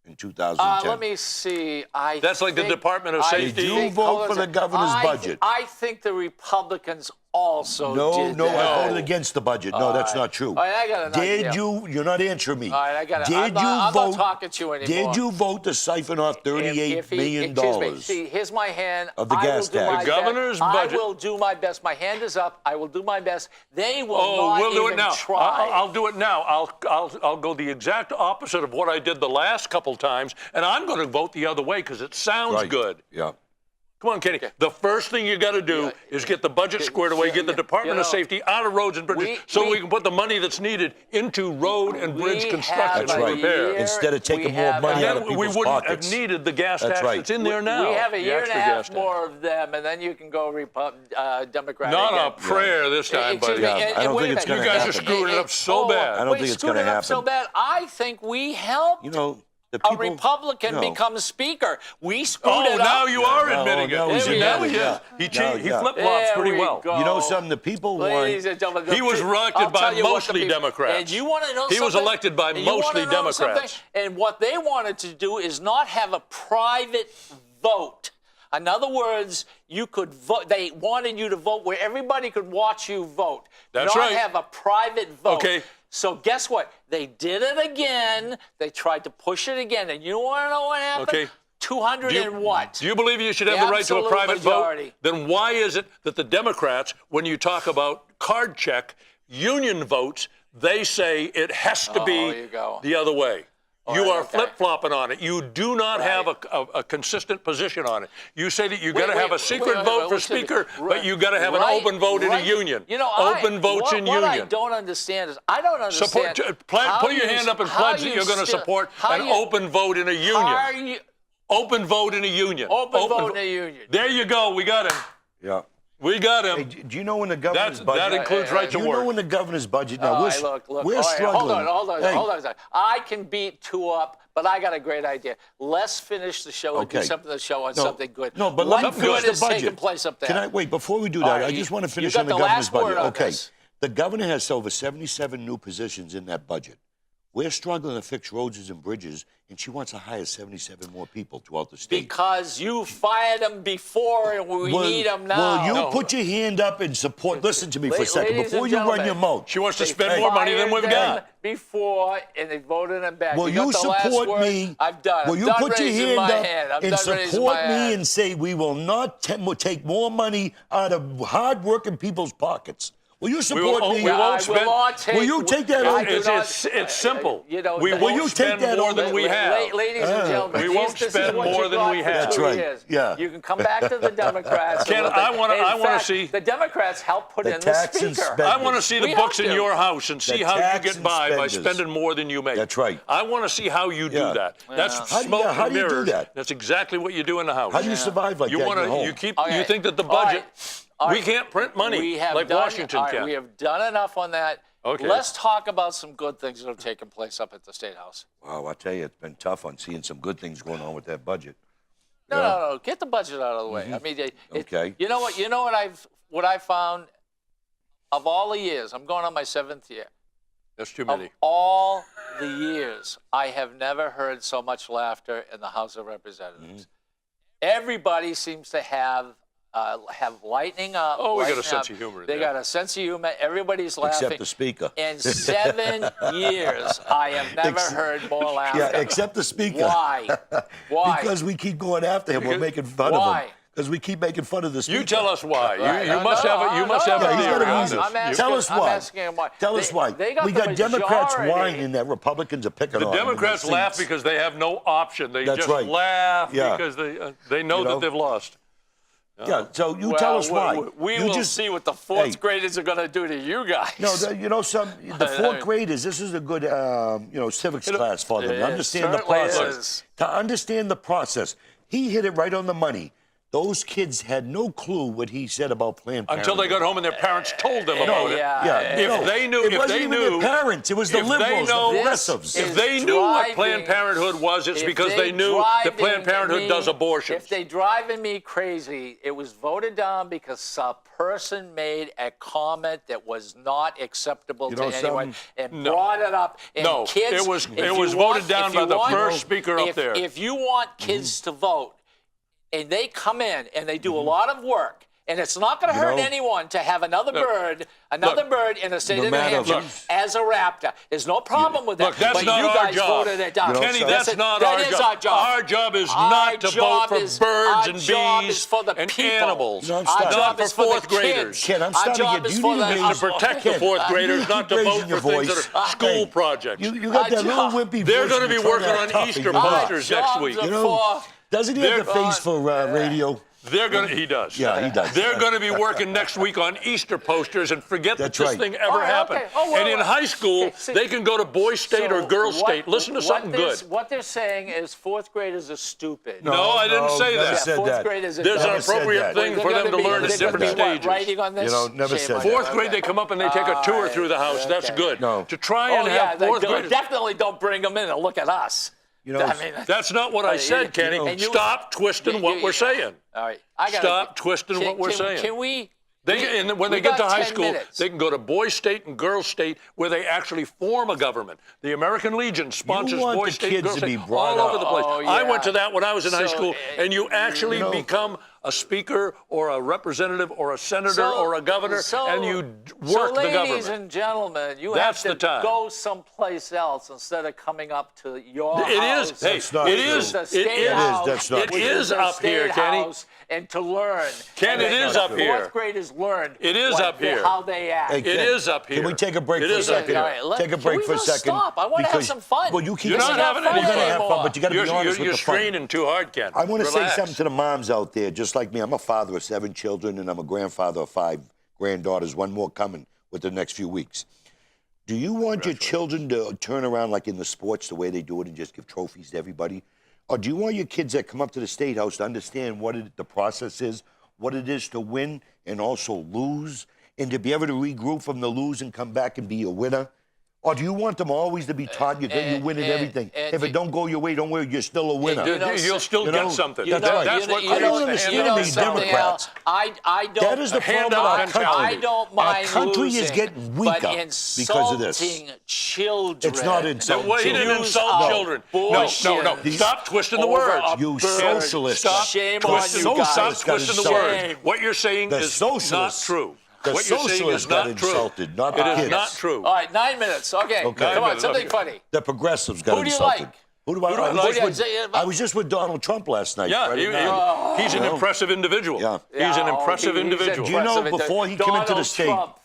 in 2010? Let me see. That's like the Department of Safety. Did you vote for the governor's budget? I think the Republicans also did No, that. I voted against the budget. No, that's not true. All right, I got an idea. You're not answering me. All right, I got it. Did I'm not vote? talking to you anymore. Did you vote to siphon off $38 million? Excuse me. See, here's my hand. Of the I gas will do tax. my The governor's best. budget. I will do my best. My hand is up. I will do my best. They will Oh, not we'll do even it now. try. I'll do it now. I'll go the exact opposite of what I did the last couple times, and I'm going to vote the other way because it sounds Right. good. Yeah. Come on, Kenny. The first thing you got to do is get the budget squared away, get the Department of Safety out of roads and bridges, so we can put the money that's needed into road and bridge We construction have and That's right. repair. year- Instead of taking we more have money a- out of Then we people's wouldn't pockets. have needed the gas That's tax right. that's in there now. We have a the year and a extra half gas tax. more of them, and then you can go Democratic. Not again. a prayer this time, Excuse buddy. me, Yeah, I don't wait think a it's minute. gonna You guys are happen. screwing it up so bad. I don't wait, think it's screwing gonna it up so happen. bad. I think we helped. You know, The a people- Republican no. becomes Speaker. We screwed it up. now you are admitting now it. he's Now admitting he it, is. yeah. He Now, changed. He yeah. flip-flops There pretty we well. go. You know something? The people want. Ladies and gentlemen, He was elected I'll by tell you what mostly the people- Democrats. And you want to know He was something? elected by And you wanna mostly know Democrats. something? And what they wanted to do is not have a private vote. In other words, you could vote. They wanted you to vote where everybody could watch you vote. That's not right. have a private vote. Okay. So guess what? They did it again. They tried to push it again. And you want to know what happened? Okay. 200 and what? Do you believe you should have The the right to a absolute private majority. vote? Then why is it that the Democrats, when you talk about card check, union votes, they say it has to Oh, be you go. the other way? You right, are okay. flip-flopping on it. You do not Right. have a consistent position on it. You say that you got to Wait, have a secret wait, vote for listen to me. Speaker, but you got to have an Right, open vote in a right. union. You know, open votes in what I union. don't understand is I don't understand. Put your hand up and pledge that you're going to support an open vote in a union. Open vote in a union. Open vote in a union. There you go. We got him. Yeah. We got him. Hey, do you know when the governor's That budget? includes right to You work. know when the governor's budget? Now All we're right, look. we're All right, struggling. Hold on Hey, a second. I can beat two up, but I got a great idea. Let's finish the show and do Okay. something to show on No, something good. No, but what let me good finish the is budget. taking place up there? Can I wait before we do All that? right, I just want to you finish got on the the governor's last word budget. on Okay. this. The governor has over 77 new positions in that budget. We're struggling to fix roads and bridges, and she wants to hire 77 more people throughout the state. Because you fired them before and we need them now. Will you put your hand up and support? Listen to me for a second Ladies before and you run gentlemen, your mouth. She wants to They spend more money than fired we've them got. before, and they voted them back. Will got you the last support word? me? I'm done. Will I'm you done put your raising hand my up hand. I'm and done raising support my me hand. and say we will not take more money out of hard-working people's pockets? Will you support me? we won't I will not take, Will you take that I over? do not- It's simple. You know, We that- Will won't you take spend that more over? than we have. Ladies and gentlemen, We won't this is spend what more you than got we for have. That's 2 right. years. Yeah. You can come back to the Democrats. Ken, and I wanna- in I wanna fact, see- the Democrats helped put The in the tax and speaker. spend- I want to see the We books have in to. your house and see The how you tax get and by spenders. spending more than you make. That's right. I want to see how you do Yeah. that. That's smoke how and do you do mirrors. that? That's exactly what you do in the house. How do you survive like You that want in your home? You keep. Okay. You think that the All right. budget. All We right. can't print money We have like done, Washington all right, can. We have done enough on that. Okay. Let's talk about some good things that have taken place up at the State House. Wow, I tell you, it's been tough on seeing some good things going on with that budget. No. Get the budget out of the way. I mean, Okay. You know what? You know what I found of all the years. I'm going on my 7th year. That's too Of many. all the years, I have never heard so much laughter in the House of Representatives. Everybody seems to have lightning up. Oh, we got a lighting sense up. of humor in They there. got a sense of humor. Everybody's laughing. Except the speaker. In 7 years, I have never heard more laughter. Yeah, except the speaker. Why? Why? Because we keep going after him. We're making fun of Why? him. Because we keep making fun of the speaker. You tell us why. Right. You must have a. You must have Yeah, a he's got theory a on reason. this. I'm asking- Tell us I'm why. asking him why. Tell us why. They got we the got Democrats majority. whining that Republicans are picking The on them in Democrats their laugh seats. because they have no option. They That's just right. laugh Yeah. because they know You know? that they've lost. Yeah, so you tell us why. We You will just- see what the 4th Hey. graders are going to do to you guys. No, you know, the 4th graders, this is a good, civics class for them. It to understand the certainly process. is. To understand the process. He hit it right on the money. Those kids had no clue what he said about Planned Parenthood. Until they got home and their parents told them about it. Yeah, If no, they knew, it if wasn't they even knew, their parents. It was the if they liberals, know- the This progressives. is if they knew what driving- Planned Parenthood was, it's If because they knew that Planned driving Parenthood me- does abortions. If they driving me crazy, it was voted down because a person made a comment that was not acceptable You to know anyone something? and brought it up. And No, kids, it was- if it you was want- voted down if you by the want- first speaker up there. If you want kids to vote, and they come in and they do a lot of work, and it's not going to hurt know- anyone to have another bird in the state No of New matter- Hampshire Look. as a raptor. There's no problem with that. Look, that's but not you our guys job. voted it down. You know, Kenny, so- that's Listen, not that our is job. our job. Our job is Our not to vote job for is- birds our and job bees is for the and people. animals. No, I'm Our starting- job Not is for for fourth the graders. kids. Ken, I'm Our starting to job get- is you for need to the raise- To protect the Ken, fourth you graders, keep not to raising vote your for things voice. that are school Hey, projects. You got that little job- wimpy They're voice. going to and be you're trying working to on act tough, Easter and you're not. posters next week. You know, doesn't he have the They're- face for radio? They're going to. He does. Yeah, he does. They're going to be working next week on Easter posters and forget That's that this right. thing ever right, happened. okay. Oh, well, and in well. high school, Okay, see- they can go to Boy State or So Girl what- State. Listen to what something they're- good. What they're saying is 4th graders are stupid. No, I didn't say never that. said 4th that. graders are There's dumb. an Never said appropriate that. thing They're for them gonna to be- learn at they're different gonna be what, stages. writing on this? You know, never Shame said on that. you. Fourth grade, they come up and they take a tour Alright. through the house. That's Okay. good. No. To try Oh, and yeah, have they fourth don't- graders. definitely don't bring them in and look at us. You know, I mean, That's not what I said, Kenny. and you- Stop twisting what we're saying. all right. Stop twisting what we're saying. Can we? And when we they get to got high 10 school, minutes. they can go to boys' state and girls' state where they actually form a government. The American Legion sponsors want boys' the state, kids girls' to state, be brought all over up. the place. Oh, I yeah. went to that when I was in high So, school, and you actually become a speaker or a representative or a senator or a governor, and you work the ladies government. and gentlemen, you That's have the to time. go someplace else instead of coming up to your It house. is. Hey, That's not it true. is. The It state is. house, That's not It true. is the up here, state Kenny. house, and to learn. Ken, it is up here. Fourth graders learn. It is up here. How they act. Hey, It Ken, is up here. Can we take a break It for a is up second? here. All right, Take a can break we for a just second. Stop. I want to have because- some fun. Well, you keep You're not saying having we're any gonna fun. have fun, but you got to be honest You're with the fun. straining too hard, Ken. I want to say Relax. something to the moms out there, just like me. I'm a father of 7 children, and I'm a grandfather of 5 granddaughters, one more coming within the next few weeks. Do you want your children to turn around like in the sports, the way they do it, and just give trophies to everybody? Or do you want your kids that come up to the State House to understand what the process is, what it is to win and also lose, and to be able to regroup from the lose and come back and be a winner? Or do you want them always to be taught you win at everything? If it don't go your way, don't worry, you're still a winner. You'll still get something. That's right. That's what I don't creates the understand handout these mentality. Democrats. I don't. That is the problem with our country. I don't mind Our country losing, is getting weaker but because of this. insulting children. It's not insulting Well, he didn't children. insult children. No. Stop twisting the over words. a You bird. socialists. Stop Shame twisting, on you Stop guys. twisting the Shame. words. What you're saying The is not socialists. true. The What you're saying socialists is got not true. insulted, not It the is kids. not true. All right, 9 minutes. Okay, come on, minutes, something okay. funny. The progressives got Who do you insulted. like? Who do I Who do I like? like? I was just with Donald Trump last night. Yeah, Friday night. he's an impressive individual. Yeah. He's an Yeah, impressive he's individual. Do you know impressive. before he came into the Donald state? Trump.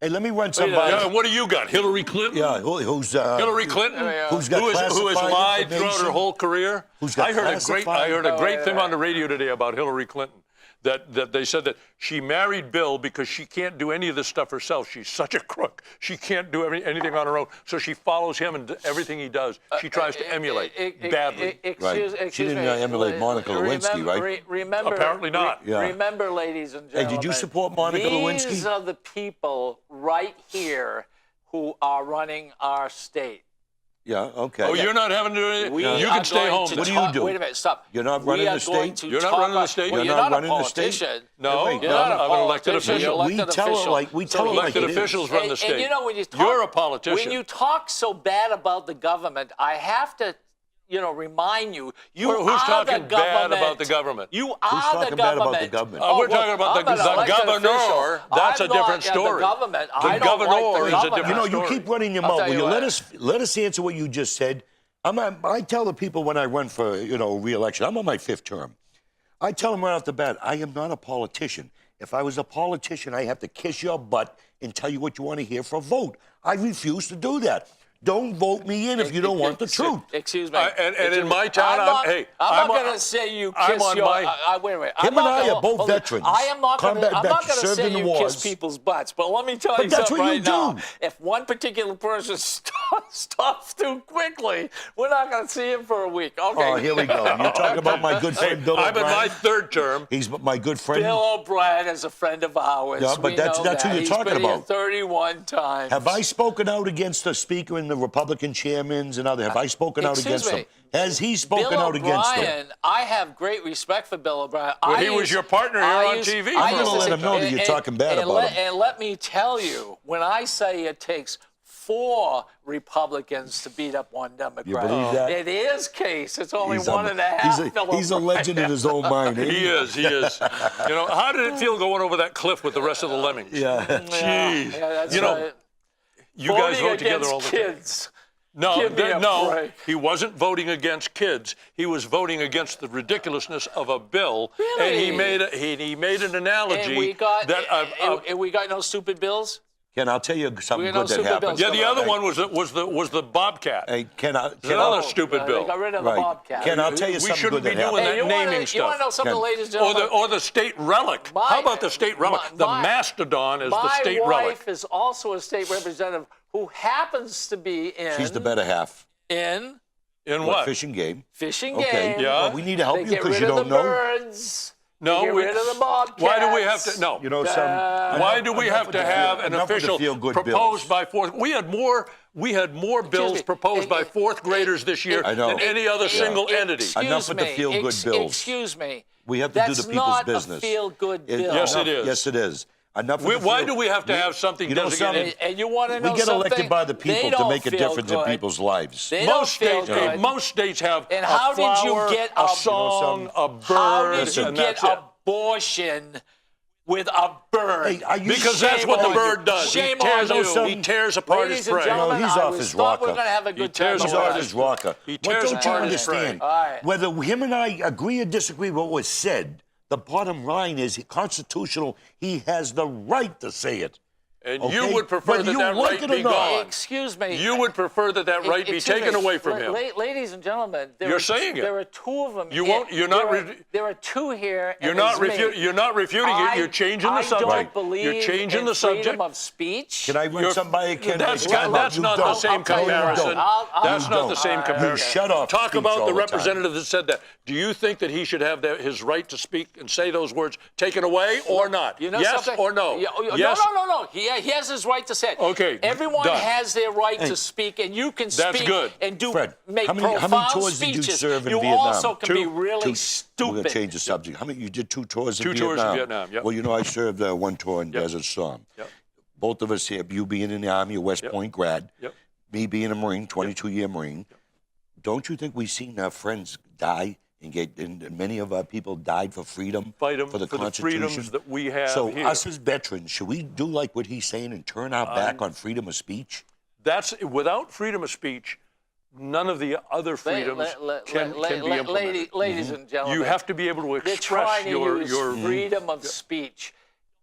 Hey, let me run somebody. Yeah, what do you got? Hillary Clinton? Yeah, who's Hillary Clinton, who's got who has classified lied throughout information? her whole career. Who's got I heard a great thing yeah. on the radio today about Hillary Clinton. That they said that she married Bill because she can't do any of this stuff herself. She's such a crook. She can't do anything on her own. So she follows him and everything he does. She tries to emulate badly. Excuse She didn't me. emulate Monica Lewinsky, right? Remember, Apparently not. Yeah. Remember, ladies and gentlemen. Hey, did you support Monica Lewinsky? These are the people right here who are running our state. Yeah, okay. Oh, you're not having to do anything? We You are can stay going home. to What do talk- you do? Wait a minute, stop. You're not running We are the going state? to You're not talk running the about- state? Well, You're you're not not a running the state? politician. No, Wait, You're no, not a I'm an elected politician. official. You're We elected tell her official. like we tell her like Elected it is. officials run the state. And you know, when you talk, You're a politician. When you talk so bad about the government, I have to, remind you, you Who's are talking the bad government. about the government? You are talking the bad about government. the government? We're talking about I'm an the elected governor. official. That's I'm a different not, story. The government. The I don't governor like the is a government. different You know, you story. keep running your I'll mouth. tell Will you you what. let us answer what you just said? I tell the people when I run for re-election, I'm on my 5th term. I tell them right off the bat, I am not a politician. If I was a politician, I have to kiss your butt and tell you what you want to hear for a vote. I refuse to do that. Don't vote me in if you don't want the truth. Excuse me. And in my town, I'm not going to say you I'm kiss on your. my- Wait a minute. Him and I are both hold on. veterans. I am not going Combat to. I'm not veterans, going to served say in the you wars. kiss people's butts, but let me tell But you that's something what you right now. do. If one particular person stops too quickly, we're not going to see him for a week. Okay. Oh, here we go. You're talking about my good friend Bill I'm in O'Brien. my 3rd term. He's my good friend. Bill O'Brien is a friend of ours. Yeah, but We that's- know that's who that. you're He's talking been here about. 31 times. Have I spoken out against the speaker and the Republican chairmans and other? Have I spoken out Excuse against me. them? Has he spoken Bill out against them? O'Brien, I have great respect for Bill O'Brien. Well, he was your partner here on TV. I'm gonna let him know that you're talking bad about him. And let me tell you, when I say it takes 4 Republicans to beat up 1 Democrat, You believe that? in his case, it's only He's one a- and a half. He's a legend in his own mind. Ain't He is. How did it feel going over that cliff with the rest of the lemmings? Yeah. Jeez. Yeah, that's You know, right. You guys Voting vote together all the against time. kids. No, Give me a break. he wasn't voting against kids. He was voting against the ridiculousness of a bill. Really? And he made an analogy And we got, that and we got no stupid bills? Ken, I'll tell you something We're not good that super happened. bills. yeah, the other one was the Bobcat. Hey, Ken, Another stupid bill. They got rid of Right. the Bobcat. Ken, I'll tell you We something shouldn't good be that doing happened. that. naming You stuff. want to know something, Ken. ladies and Or gentlemen? the state relic. My- How about the state relic? The my- mastodon is the state My relic. wife is also a state representative who happens to be in. She's the better half. In what? Fishing game. Fishing Okay. game. Yeah. Well, we need to help They you get because rid you of don't the know. birds. No, Get rid of the Bobcats. Why do we have to? No. You know, some. Why do we have to have an official proposed by fourth? We had more bills proposed by fourth graders this year than any other single entity. Enough with the feel-good bills. Excuse me. We have to do the people's business. That's not a feel-good bill. Yes, it is. Yes, it is. Enough. Why do we have to have something designated? And you want to know we get something? elected by the people to make a difference in people's lives. Most states have and a how flower, did you get a song, a bird, how did you and get that's it. abortion with a bird? Hey, are you Because that's what the bird does. Shame He tears apart his Ladies and prey. gentlemen, he's I off was his thought we're rocker. going to have a good time. He's off his rocker. He What tears don't you apart his prey. understand? All right. Whether him and I agree or disagree with what was said, the bottom line is constitutional. He has the right to say it. And Okay? you would prefer Whether that you that like right it or be not. gone. Excuse me. You would prefer that that right be Excuse taken me. away from him. Ladies and gentlemen, You're saying it. There are two of them. You won't. You're not. There are two here. You're and not there's me. You're not refuting it. You're changing the subject. I don't believe You're changing in the subject. freedom of speech. Can I run somebody? That's not the same comparison. That's not the same comparison. You shut off. Talk speech about all the time. representative that said that. Do you think that he should have his right to speak and say those words taken away or not? You know yes something? or no? Yes. No. He has his right to say it. Okay. Everyone done. has their right to speak, and you can speak good. and do Fred, make how many profound tours speeches. did you serve in you Vietnam? also can be really We're stupid. going to change the subject. How many? You did 2 tours in Vietnam? 2 tours in Vietnam, yep. Well, you know, I served 1 tour in Desert Storm. Yep. Both of us here, you being in the Army, a West Point grad, me being a Marine, 22-year Marine. Don't you think we've seen our friends die and many of our people died for freedom, Fight 'em for the for the Constitution? freedoms that we have So here. us as veterans, should we do like what he's saying and turn our back on freedom of speech? That's without freedom of speech, none of the other freedoms can be implemented. Ladies and gentlemen, You have to be able to they're express trying to your use freedom of speech.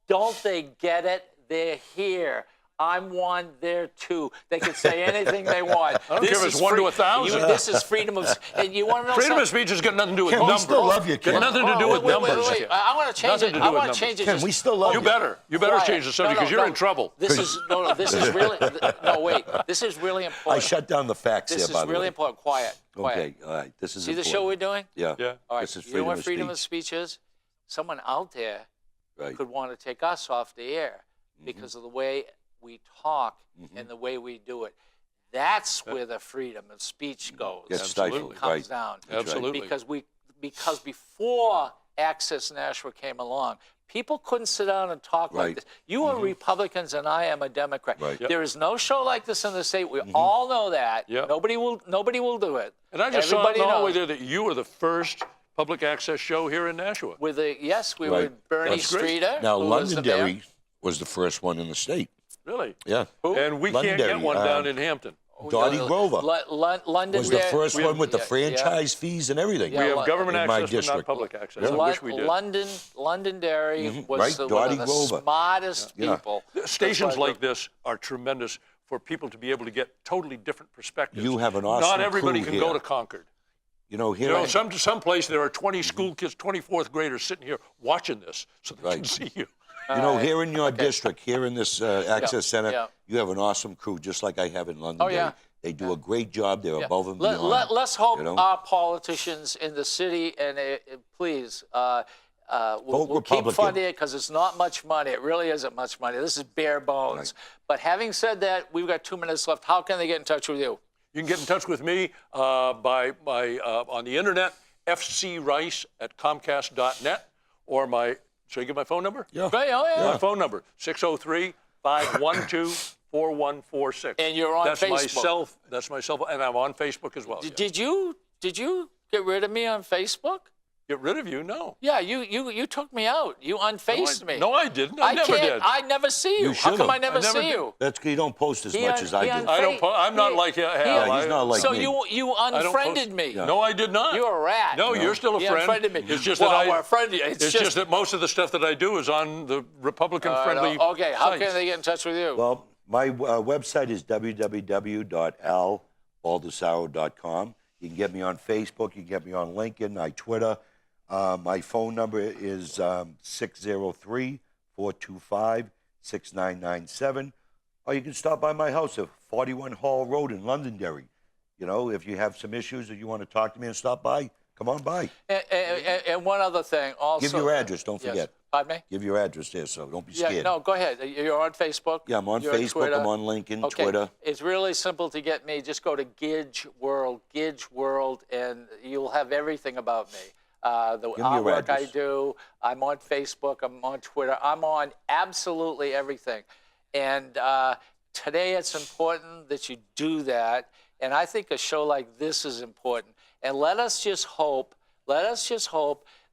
Don't they get it? They're here. I'm one, they're two. They can say anything they want. I don't care if it's 1 to 1,000. This is freedom of speech. And you want to know Freedom something? of speech has got nothing to do with Ken, we numbers. still love you, Ken. Got nothing to do with numbers. Wait. I want to change Nothing it. to do I with want to change it. Ken, just we still love you. You better quiet. change the subject because you're in trouble. This is This is really wait. This is really important. I shut down the facts This here, by is the really way. important. Quiet. Okay, all right. This is See the important. show we're doing? Yeah. Yeah. All right. This is You know freedom what of freedom speech. of speech is? Someone out there Right. could want to take us off the air because of the way we talk and the way we do it. That's where the freedom of speech goes. Gets Absolutely. stifled, Comes right. down. Absolutely. Because before Access Nashua came along, people couldn't sit down and talk like Right. this. You are Republicans and I am a Democrat. Right. There is no show like this in the state. We all know that. Yep. Nobody will do it. And I just saw Everybody in the hallway knows. there that you were the first public access show here in Nashua. We were Right. with Bernie That's great. Streeter. Now, who was the mayor. Londonderry was the first one in the state. Really? Yeah. And we can't get Londonderry, one down in Hampton. Dottie Grover London was the first we- one with the yeah, franchise fees and everything. Yeah, We have government in my access, but not district. public access. Yeah. I wish we did. Londonderry was Right, one Dottie of the Grover. smartest Yeah. people. Stations That's why like this are tremendous for people to be able to get totally different perspectives. You have an awesome Not everybody crew can go here. to Concord. You know, here You know, I- some place there are 20 school kids, 24th graders sitting here watching this so they can Right. see you. You know, here in your district, here in this Access Center, yeah. you have an awesome crew, just like I have in Londonderry. yeah. They do a great job. They're above and beyond. Let's hope you know? our politicians in the city and please we'll keep Republican. funding it because it's not much money. It really isn't much money. This is bare bones. But having said that, we've got 2 minutes left. How can they get in touch with you? You can get in touch with me on the internet, fcrice@comcast.net, or should I give my phone number? Yeah. Okay, oh, yeah. My phone number, 603-512-4146. And you're on Facebook. That's my cell phone, and I'm on Facebook as well. Did you get rid of me on Facebook? Get rid of you? No. Yeah, you took me out. You unfaced me. No, I didn't. I never did. I never see you. You How come should've. I never never see did. you? That's you don't post as much as I do. I don't. I'm not like Hal. Yeah, he's not like So me. you unfriended me. No, I did not. You're a rat. No, you're still a You friend. unfriended me. It's just well, that we're friendly. It's just that most of the stuff that I do is on the Republican-friendly Okay, how sites. can they get in touch with you? Well, my website is www.albaldasaro.com. You can get me on Facebook. You can get me on LinkedIn. I Twitter. My phone number is 603-425-6997. Or you can stop by my house at 41 Hall Road in Londonderry. You know, if you have some issues or you want to talk to me and stop by, Come on by. And one other thing also. Give your address, don't Yes. forget. Pardon me? Give your address there, so don't be Yeah, scared. no, go ahead. You're on Facebook? Yeah, I'm on You're Facebook, Twitter? I'm on LinkedIn, Okay. Twitter. It's really simple to get me. Just go to Gidge World, and you'll have everything about me. The Give me your artwork I address. do. I'm on Facebook. I'm on Twitter. I'm on absolutely everything. And today it's important that you do that. And I think a show like this is important. And let us just hope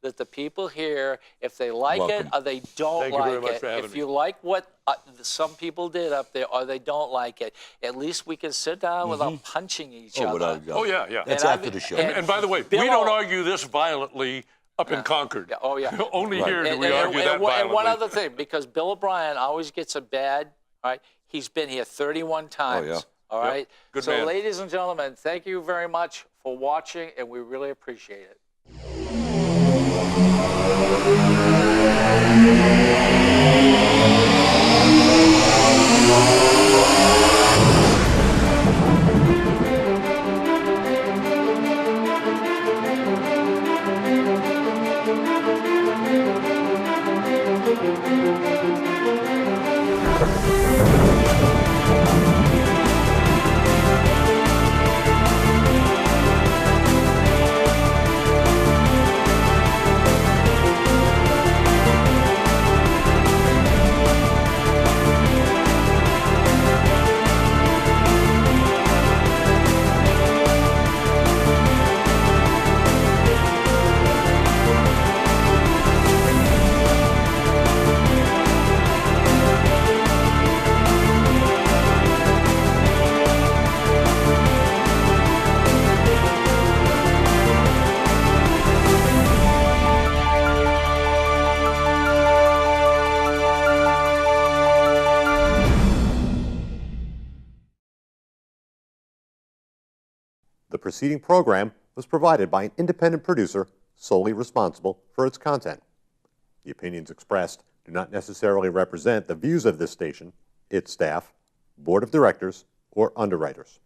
that the people here, if they like it Welcome. or they don't Thank you very like much it, for having if me. you like what some people did up there or they don't like it, at least we can sit down without punching each Oh, other. Oh, yeah, yeah. That's And after I've- the show. And by the way, Bill- we don't argue this violently up in Concord. Yeah, oh, yeah. Only Right. here do we argue that and violently. one other thing, because Bill O'Brien always gets a bad, all right? He's been here 31 times. yeah. All Yep. right. Good so, man. ladies and gentlemen, thank you very much for watching, and we really appreciate it. The preceding program was provided by an independent producer solely responsible for its content. The opinions expressed do not necessarily represent the views of this station, its staff, board of directors, or underwriters.